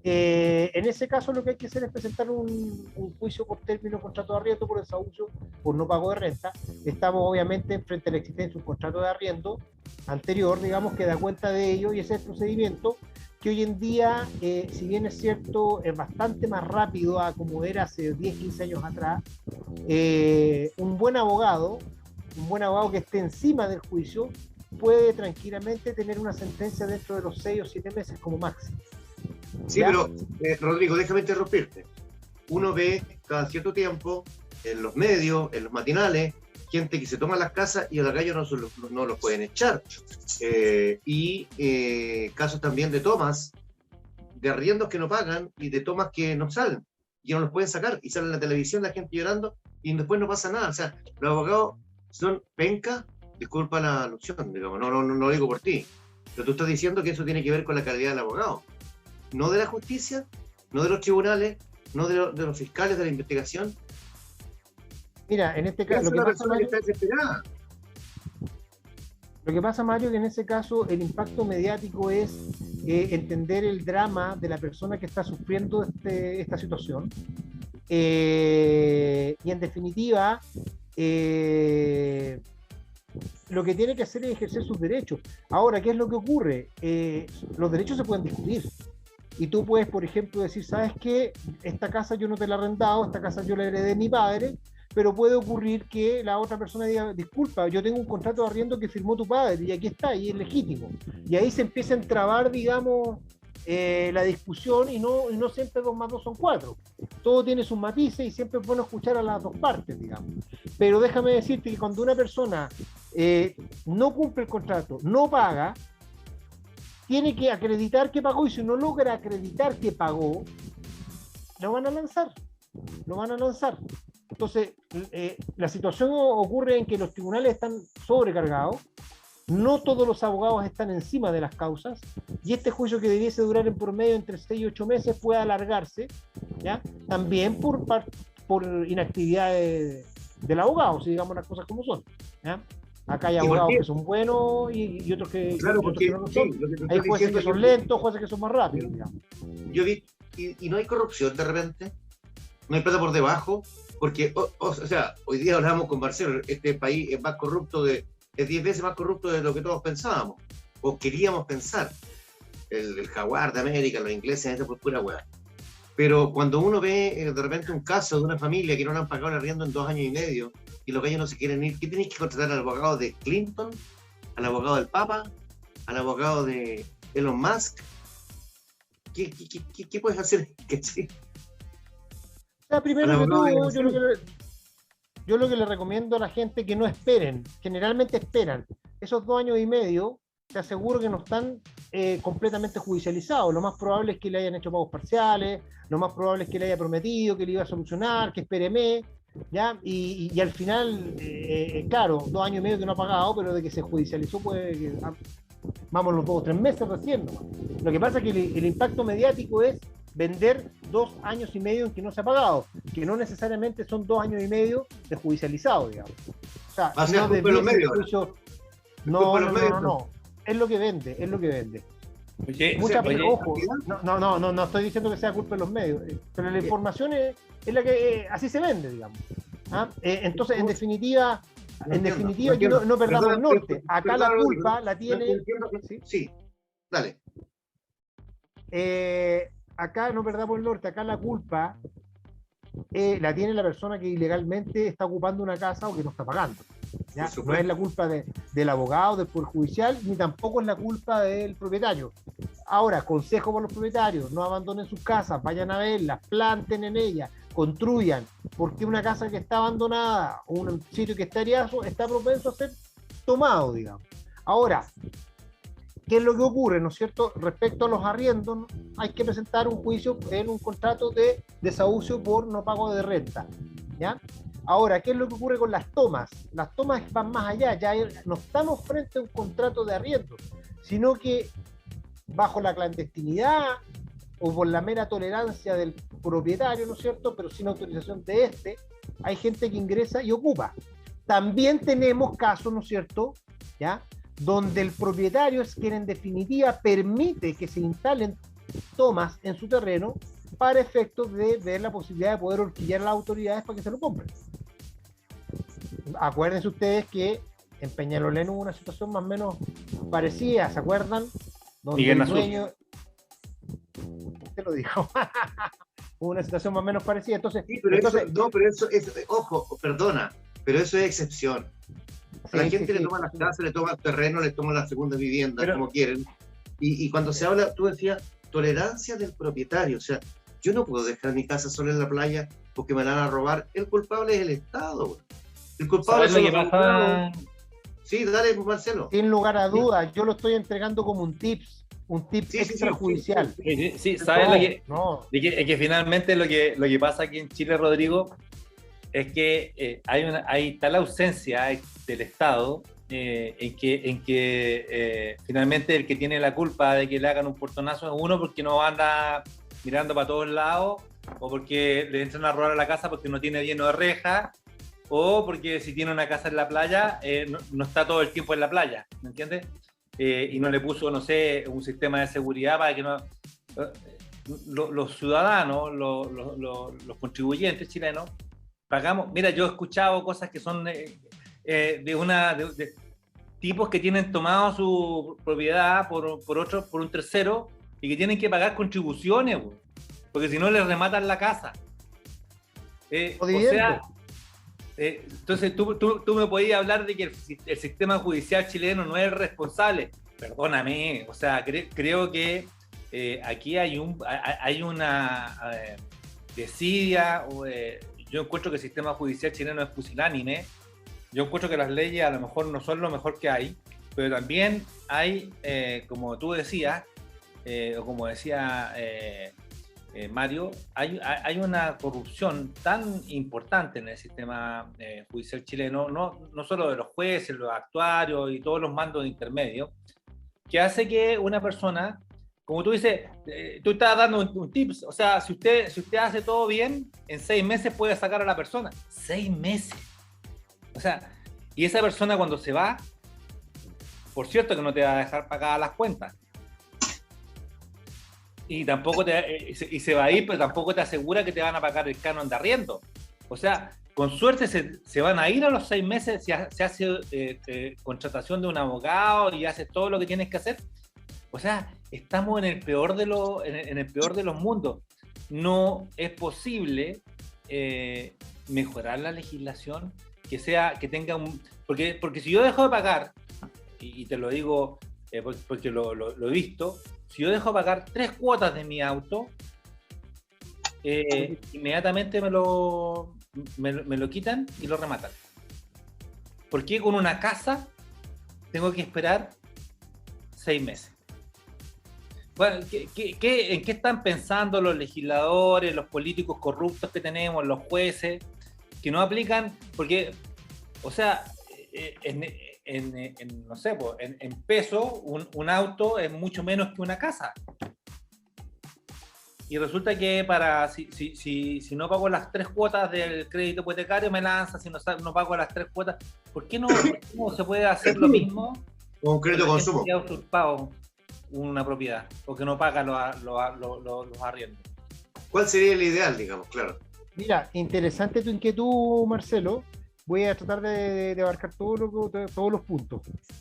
En ese caso lo que hay que hacer es presentar un juicio por término contrato de arriendo por desahucio, por no pago de renta. Estamos obviamente frente a la existencia de un contrato de arriendo anterior, digamos, que da cuenta de ello, y ese es el procedimiento que hoy en día, si bien es cierto, es bastante más rápido a como era hace 10, 15 años atrás. Un buen abogado que esté encima del juicio puede tranquilamente tener una sentencia dentro de los 6 o 7 meses como máximo. Sí, ¿ya? Pero Rodrigo, déjame interrumpirte. Uno ve cada cierto tiempo en los medios, en los matinales, gente que se toma las casas y a la calle no los pueden echar. Casos también de tomas, de arriendos que no pagan y de tomas que no salen y no los pueden sacar y salen en la televisión la gente llorando y después no pasa nada. O sea, los abogados son pencas, disculpa la alusión, digamos, no lo digo por ti, pero tú estás diciendo que eso tiene que ver con la calidad del abogado, no de la justicia, no de los tribunales, no de los fiscales de la investigación. Mira, en este caso, lo que pasa, Mario, que en ese caso el impacto mediático es entender el drama de la persona que está sufriendo esta situación. Y en definitiva, lo que tiene que hacer es ejercer sus derechos. Ahora, ¿qué es lo que ocurre? Los derechos se pueden discutir. Y tú puedes, por ejemplo, decir, ¿sabes qué? Esta casa yo no te la he arrendado, esta casa yo la heredé de mi padre, pero puede ocurrir que la otra persona diga, disculpa, yo tengo un contrato de arriendo que firmó tu padre y aquí está, y es legítimo. Y ahí se empieza a entrabar, digamos, la discusión y no siempre 2 más 2 son 4. Todo tiene sus matices y siempre es bueno escuchar a las dos partes, digamos. Pero déjame decirte que cuando una persona no cumple el contrato, no paga, tiene que acreditar que pagó, y si no logra acreditar que pagó, lo van a lanzar. Entonces, la situación ocurre en que los tribunales están sobrecargados, no todos los abogados están encima de las causas, y este juicio que debiese durar en promedio entre 6 y 8 meses puede alargarse, ¿ya? También por inactividad del abogado, si digamos las cosas como son, ¿ya? Acá hay abogados que son buenos y otros que, claro, otros que no lo son. Hay jueces que son lentos, jueces que son más rápidos, digamos. Yo vi, y no hay corrupción de repente, no hay plata por debajo, porque, o sea, hoy día hablamos con Marcelo, este país es más corrupto, es 10 veces más corrupto de lo que todos pensábamos, o queríamos pensar. El jaguar de América, los ingleses, eso fue pura hueá. Pero cuando uno ve de repente un caso de una familia que no le han pagado el arriendo en 2 años y medio, y los gallos no se quieren ir, ¿qué tenéis que contratar al abogado de Clinton, al abogado del Papa, al abogado de Elon Musk? ¿Qué puedes hacer? ¿Sí? O sea, primero que todo, yo lo que le recomiendo a la gente que no esperen, generalmente esperan. Esos 2 años y medio, te aseguro que no están completamente judicializados. Lo más probable es que le hayan hecho pagos parciales, lo más probable es que le haya prometido que le iba a solucionar, que espéreme, ¿ya? Y al final, claro, 2 años y medio que no ha pagado, pero de que se judicializó, pues vamos los 2 o 3 meses recién, ¿no? Lo que pasa es que el impacto mediático es vender 2 años y medio en que no se ha pagado, que no necesariamente son 2 años y medio de judicializado, digamos. O sea, no de juicio. No. Es lo que vende. Oye, ojo, no estoy diciendo que sea culpa de los medios, pero la información es la que así se vende, digamos. ¿Ah? Entonces, en definitiva, no perdamos el norte. Acá la culpa la tiene. Sí, dale. Acá no perdamos el norte, acá la culpa la tiene la persona que ilegalmente está ocupando una casa o que no está pagando. ¿Ya? No es la culpa del abogado, del poder judicial, ni tampoco es la culpa del propietario. Ahora, consejo para los propietarios: no abandonen sus casas, vayan a verlas, planten en ellas, construyan, porque una casa que está abandonada o un sitio que está ariazo está propenso a ser tomado, digamos. Ahora, ¿qué es lo que ocurre, no es cierto? Respecto a los arriendos, hay que presentar un juicio en un contrato de desahucio por no pago de renta, ¿ya? Ahora, ¿qué es lo que ocurre con las tomas? Las tomas van más allá, ya no estamos frente a un contrato de arriendo, sino que bajo la clandestinidad o por la mera tolerancia del propietario, ¿no es cierto?, pero sin autorización de este, hay gente que ingresa y ocupa. También tenemos casos, ¿no es cierto?, ¿ya?, donde el propietario es quien en definitiva permite que se instalen tomas en su terreno para efectos de ver la posibilidad de poder horquillar a las autoridades para que se lo compren. Acuérdense ustedes que en Peñalolén hubo una situación más o menos parecida, ¿se acuerdan? Donde Miguel el dueño... Usted lo dijo. Hubo una situación más o menos parecida. Entonces, Sí, pero entonces, eso, no, pero eso es, ojo, perdona, pero eso es excepción. A la gente le toma las casas, le toma el terreno, le toma la segunda vivienda, Pero, como quieren. Y cuando se habla, tú decías, tolerancia del propietario. O sea, yo no puedo dejar mi casa sola en la playa porque me la van a robar. El culpable es el Estado, güey. El culpable ¿sabes es lo que pasa? Sí, dale, Marcelo. sin lugar a dudas, yo lo estoy entregando como un tip Sí, extrajudicial. Sí, ¿sabes lo que? No, Es que finalmente lo que pasa aquí en Chile, Rodrigo, es que hay tal ausencia del Estado en que finalmente el que tiene la culpa de que le hagan un portonazo es uno porque no anda mirando para todos lados, o porque le entran a robar a la casa porque no tiene lleno de rejas, o porque si tiene una casa en la playa no está todo el tiempo en la playa, ¿me entiendes? Y no le puso, no sé, un sistema de seguridad para que no... los ciudadanos, los contribuyentes chilenos, pagamos... Mira, yo he escuchado cosas que son de tipos que tienen tomado su propiedad por un tercero y que tienen que pagar contribuciones, porque si no les rematan la casa. O sea... entonces tú me podías hablar de que el sistema judicial chileno no es responsable. Perdóname, o sea, creo que aquí hay una desidia. Yo encuentro que el sistema judicial chileno es pusilánime. Yo encuentro que las leyes a lo mejor no son lo mejor que hay, pero también hay, como tú decías, o como decía Mario, hay una corrupción tan importante en el sistema judicial chileno, no solo de los jueces, los actuarios y todos los mandos intermedios, que hace que una persona, como tú dices, tú estás dando un tips, o sea, si usted hace todo bien, en 6 meses puede sacar a la persona. 6 meses. O sea, y esa persona cuando se va, por cierto que no te va a dejar pagadas las cuentas. Y tampoco se va a ir, pero tampoco te asegura que te van a pagar el canon de arriendo. O sea, con suerte se van a ir a los 6 meses si se hace contratación de un abogado y haces todo lo que tienes que hacer. O sea, estamos en el peor de los mundos. No es posible mejorar la legislación que tenga un... Porque si yo dejo de pagar, y te lo digo porque lo he visto, si yo dejo de pagar 3 cuotas de mi auto, inmediatamente me lo quitan y lo rematan. ¿Por qué con una casa tengo que esperar 6 meses? Bueno, ¿en qué están pensando los legisladores, los políticos corruptos que tenemos, los jueces, que no aplican? Porque, o sea, no sé, en peso, un auto es mucho menos que una casa. Y resulta que si no pago las 3 cuotas del crédito hipotecario, me lanza. Si no pago las 3 cuotas, ¿por qué no se puede hacer lo mismo con crédito de consumo? Que ha usurpado una propiedad o que no paga los arriendos. ¿Cuál sería el ideal, digamos? Claro. Mira, interesante tu inquietud, Marcelo. Voy a tratar de abarcar todos los puntos.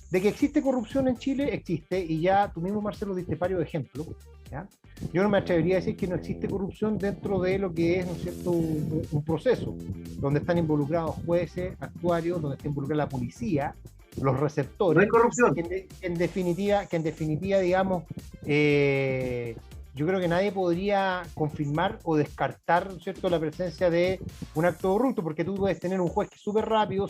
De que existe corrupción en Chile, existe, y ya tú mismo, Marcelo, diste varios ejemplos, ¿ya? Yo no me atrevería a decir que no existe corrupción dentro de lo que es, ¿no es cierto?, un proceso, donde están involucrados jueces, actuarios, donde está involucrada la policía, los receptores. No hay corrupción. Que en definitiva, digamos, yo creo que nadie podría confirmar o descartar, ¿no es cierto?, la presencia de un acto corrupto, porque tú puedes tener un juez que es súper rápido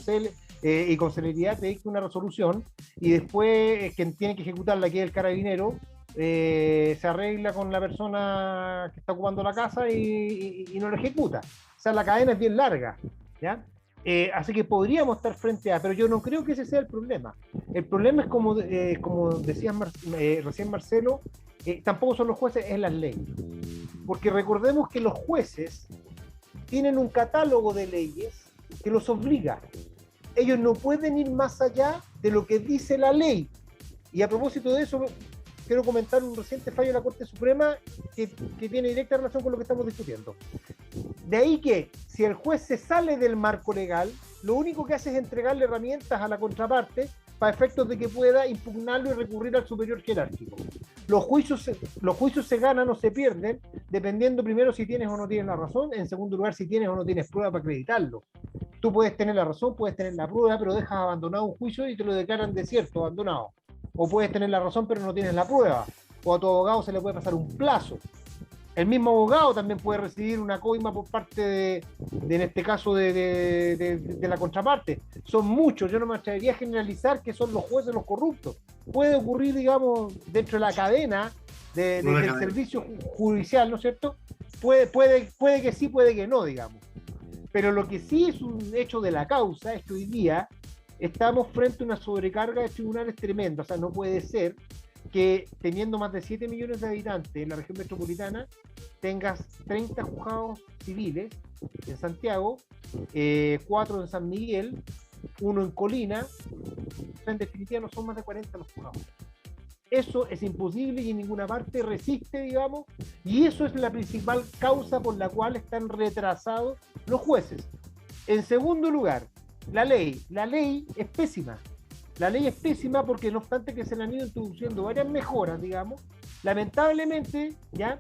y con celeridad te dicta una resolución, y después quien tiene que ejecutarla, que es el carabinero, se arregla con la persona que está ocupando la casa y no lo ejecuta. O sea, la cadena es bien larga, ¿ya? Así que podríamos estar frente a, pero yo no creo que ese sea el problema. El problema es, como decías recién Marcelo, tampoco son los jueces, es las leyes. Porque recordemos que los jueces tienen un catálogo de leyes que los obliga. Ellos no pueden ir más allá de lo que dice la ley. Y a propósito de eso, quiero comentar un reciente fallo de la Corte Suprema que tiene directa relación con lo que estamos discutiendo. De ahí que, si el juez se sale del marco legal, lo único que hace es entregarle herramientas a la contraparte para efectos de que pueda impugnarlo y recurrir al superior jerárquico. Los juicios se ganan o se pierden dependiendo, primero, si tienes o no tienes la razón, en segundo lugar, si tienes o no tienes prueba para acreditarlo. Tú puedes tener la razón, puedes tener la prueba, pero dejas abandonado un juicio y te lo declaran desierto, abandonado. O puedes tener la razón, pero no tienes la prueba. O a tu abogado se le puede pasar un plazo. El mismo abogado también puede recibir una coima por parte en este caso, de la contraparte. Son muchos, yo no me atrevería a generalizar que son los jueces los corruptos. Puede ocurrir, digamos, dentro de la cadena del servicio judicial, ¿no es cierto? Puede que sí, puede que no, digamos. Pero lo que sí es un hecho de la causa es que hoy día estamos frente a una sobrecarga de tribunales tremenda. O sea, no puede ser que teniendo más de 7 millones de habitantes en la región metropolitana, tengas 30 juzgados civiles en Santiago, 4 en San Miguel, 1 en Colina. O sea, en definitiva no son más de 40 los juzgados. Eso es imposible y en ninguna parte resiste, digamos, y eso es la principal causa por la cual están retrasados los jueces. En segundo lugar, la ley es pésima. La ley es pésima porque, no obstante que se le han ido introduciendo varias mejoras, digamos, lamentablemente ya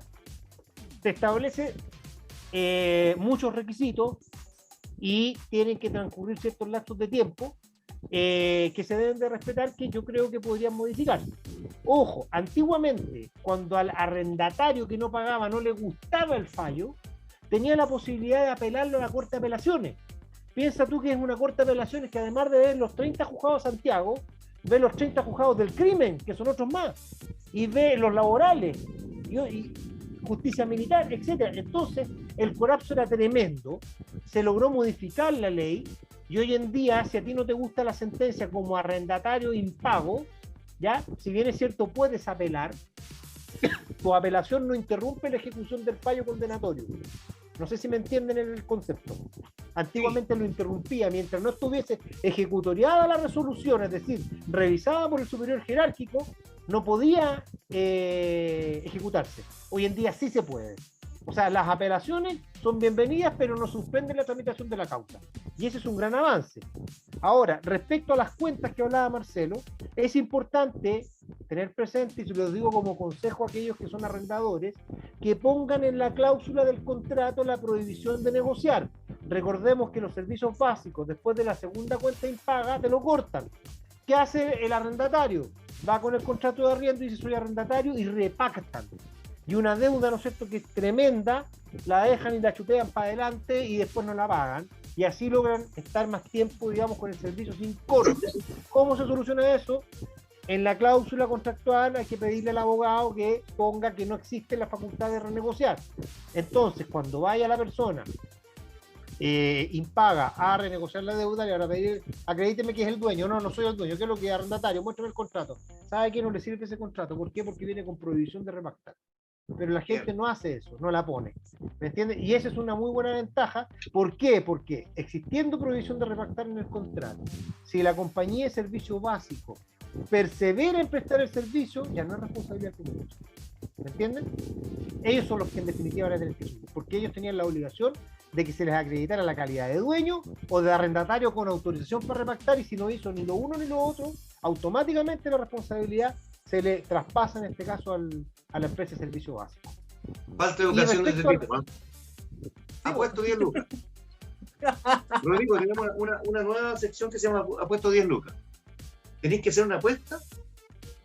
se establece muchos requisitos y tienen que transcurrir ciertos lapsos de tiempo que se deben de respetar, que yo creo que podrían modificarse. Ojo, antiguamente, cuando al arrendatario que no pagaba no le gustaba el fallo, tenía la posibilidad de apelarlo a la Corte de Apelaciones. Piensa tú que es una Corte de Apelaciones que, además de ver los 30 juzgados de Santiago, ve los 30 juzgados del crimen, que son otros más, y ve los laborales, y justicia militar, etc. Entonces, el colapso era tremendo, se logró modificar la ley, y hoy en día, si a ti no te gusta la sentencia como arrendatario impago, ¿ya? Si bien es cierto, puedes apelar, tu apelación no interrumpe la ejecución del fallo condenatorio. No sé si me entienden el concepto. Antiguamente lo interrumpía mientras no estuviese ejecutoriada la resolución, es decir, revisada por el superior jerárquico, no podía ejecutarse. Hoy en día sí se puede. O sea, las apelaciones son bienvenidas, pero no suspenden la tramitación de la causa. Y ese es un gran avance. Ahora, respecto a las cuentas que hablaba Marcelo, es importante tener presente, y se lo digo como consejo a aquellos que son arrendadores, que pongan en la cláusula del contrato la prohibición de negociar. Recordemos que los servicios básicos, después de la segunda cuenta impaga, te lo cortan. ¿Qué hace el arrendatario? Va con el contrato de arriendo y dice: soy arrendatario, y repactan. Y una deuda, ¿no es cierto?, que es tremenda, la dejan y la chutean para adelante y después no la pagan. Y así logran estar más tiempo, digamos, con el servicio sin corte. ¿Cómo se soluciona eso? En la cláusula contractual hay que pedirle al abogado que ponga que no existe la facultad de renegociar. Entonces, cuando vaya la persona impaga a renegociar la deuda, le van a pedir: acredíteme que es el dueño. No, no soy el dueño. ¿Qué es lo que es arrendatario? Muéstrame el contrato. ¿Sabe qué? No le sirve ese contrato. ¿Por qué? Porque viene con prohibición de repactar. Pero la gente no hace eso, no la pone. ¿Me entiendes? Y esa es una muy buena ventaja. ¿Por qué? Porque existiendo prohibición de repactar en el contrato, si la compañía de servicio básico persevera en prestar el servicio, ya no es responsabilidad común. ¿Me entienden? Ellos son los que en definitiva van a tener que subir, porque ellos tenían la obligación de que se les acreditara la calidad de dueño o de arrendatario con autorización para repactar, y si no hizo ni lo uno ni lo otro, automáticamente la responsabilidad se le traspasa, en este caso, a la empresa de servicio básico. Falta de educación de servicio, ¿no? Apuesto 10 lucas. Rodrigo, tenemos una nueva sección que se llama Apuesto 10 lucas. Tenéis que hacer una apuesta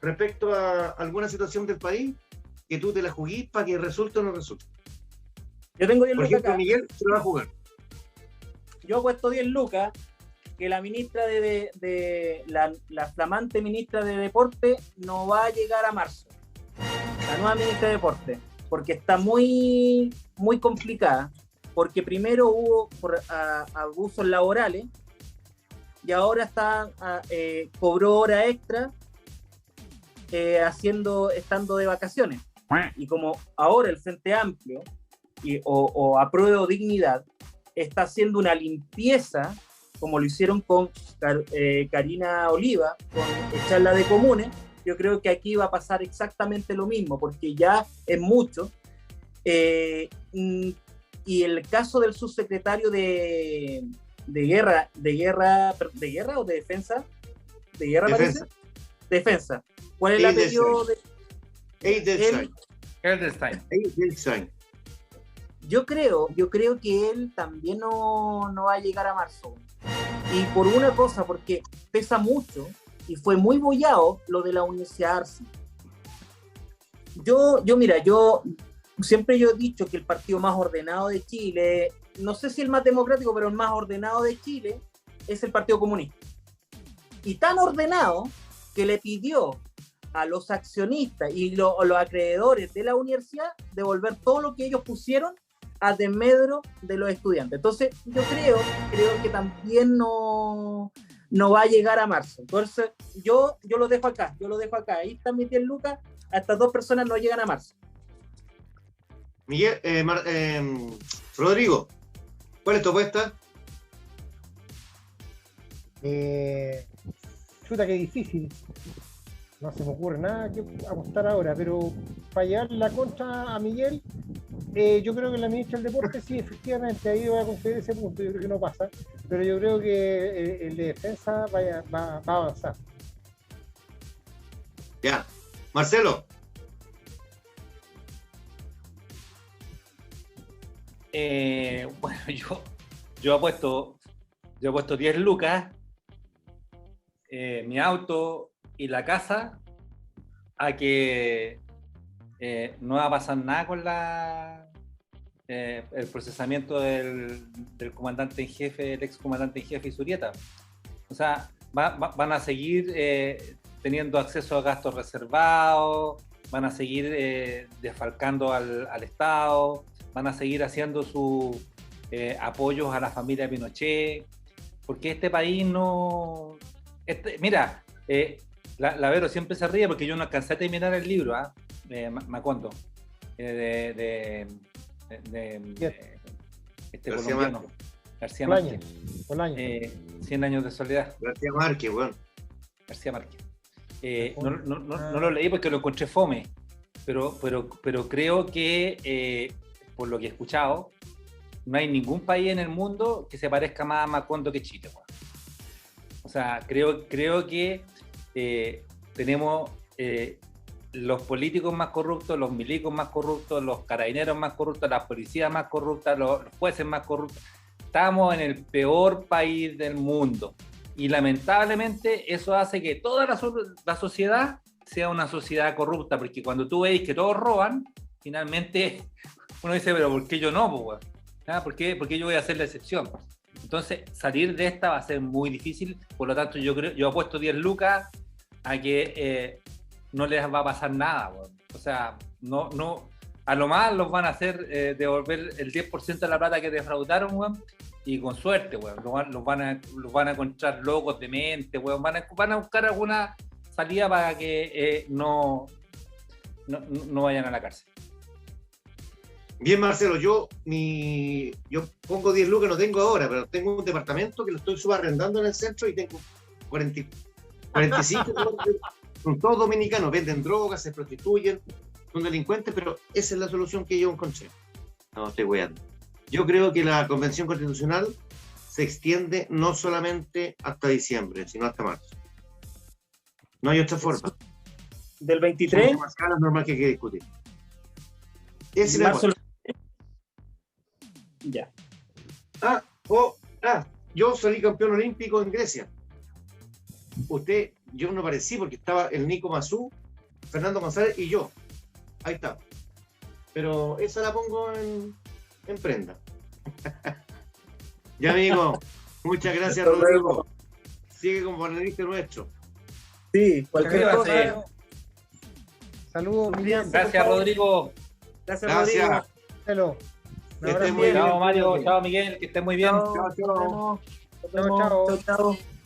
respecto a alguna situación del país que tú te la juguís para que resulte o no resulte. Yo tengo 10 Por lucas ejemplo, acá. Miguel se lo va a jugar. Yo he puesto 10 lucas que la ministra la flamante ministra de Deporte no va a llegar a marzo. La nueva ministra de Deporte, porque está muy, muy complicada, porque primero hubo abusos laborales y ahora cobró hora extra estando de vacaciones. Y como ahora el Frente Amplio o Apruebo Dignidad está haciendo una limpieza, como lo hicieron con Karina Oliva, con echarla de comunes, yo creo que aquí va a pasar exactamente lo mismo, porque ya es mucho. Y el caso del subsecretario de guerra o de defensa, de guerra Defensa. parece, defensa. ¿Cuál es el apellido de Edelstein. Yo creo que él también no va a llegar a marzo. Y por una cosa, porque pesa mucho y fue muy bollado lo de la Universidad Arce. Yo siempre he dicho que el partido más ordenado de Chile, no sé si el más democrático, pero el más ordenado de Chile es el Partido Comunista. Y tan ordenado que le pidió a los accionistas y los acreedores de la universidad devolver todo lo que ellos pusieron a desmedro de los estudiantes. Entonces, yo creo que también no va a llegar a marzo. Entonces, yo lo dejo acá. Ahí están mis 10 lucas. A estas dos personas no llegan a marzo. Miguel, Rodrigo, ¿cuál es tu apuesta? Chuta, qué difícil. No se me ocurre nada que apostar ahora, pero para llevar la contra a Miguel, yo creo que la ministra del Deporte sí, efectivamente, ahí voy a conceder ese punto, yo creo que no pasa, pero yo creo que el de defensa va a avanzar. Ya. Marcelo. Bueno, yo apuesto 10 lucas, mi auto y la casa, a que no va a pasar nada con el procesamiento del comandante en jefe, el ex comandante en jefe Isurieta. O sea, van a seguir teniendo acceso a gastos reservados, van a seguir desfalcando al Estado, van a seguir haciendo sus apoyos a la familia Pinochet, porque este país no... mira, la Vero siempre se ríe porque yo no alcancé a terminar el libro, Macondo, este colombiano, García Márquez. 100 años de soledad. García Márquez, bueno. García Márquez. No lo leí porque lo encontré fome, pero creo que, por lo que he escuchado, no hay ningún país en el mundo que se parezca más a Macondo que Chile, bueno. O sea, creo que tenemos los políticos más corruptos, los milicos más corruptos, los carabineros más corruptos, las policías más corruptas, los jueces más corruptos. Estamos en el peor país del mundo. Y lamentablemente eso hace que toda la sociedad sea una sociedad corrupta, porque cuando tú veis que todos roban, finalmente uno dice, pero ¿por qué yo no? Pues, ¿por qué yo voy a hacer la excepción? Entonces, salir de esta va a ser muy difícil, por lo tanto yo apuesto 10 lucas a que no les va a pasar nada, bueno. O sea, no, a lo más los van a hacer devolver el 10% de la plata que defraudaron, bueno, y con suerte, bueno, los van a encontrar locos, dementes, bueno, van a buscar alguna salida para que no vayan a la cárcel. Bien, Marcelo, yo pongo 10 lucas, no tengo ahora, pero tengo un departamento que lo estoy subarrendando en el centro y tengo 45 son todos dominicanos, venden drogas, se prostituyen, son delincuentes, pero esa es la solución que yo encontré. No, estoy weando. Yo creo que la Convención Constitucional se extiende no solamente hasta diciembre, sino hasta marzo. No hay otra forma. ¿Del 23? Es normal que hay que discutir. Ese Marzo. Ya. Yo salí campeón olímpico en Grecia. Yo no aparecí porque estaba el Nico Mazú, Fernando González y yo. Ahí está. Pero esa la pongo en prenda. Ya, amigo. Muchas gracias, Hasta luego. Rodrigo. Sigue como panelista nuestro. Sí, cualquier Suscríbase. cosa. Saludos, Miriam. Gracias, Rodrigo. Gracias, Gracias. Rodrigo. Hello. Un Que estés abrazo. muy bien. Chao, Mario. Chao, Miguel. Que estén muy bien. Chao, Chao, chao. Nos vemos. Chao, chao. Chao, chao.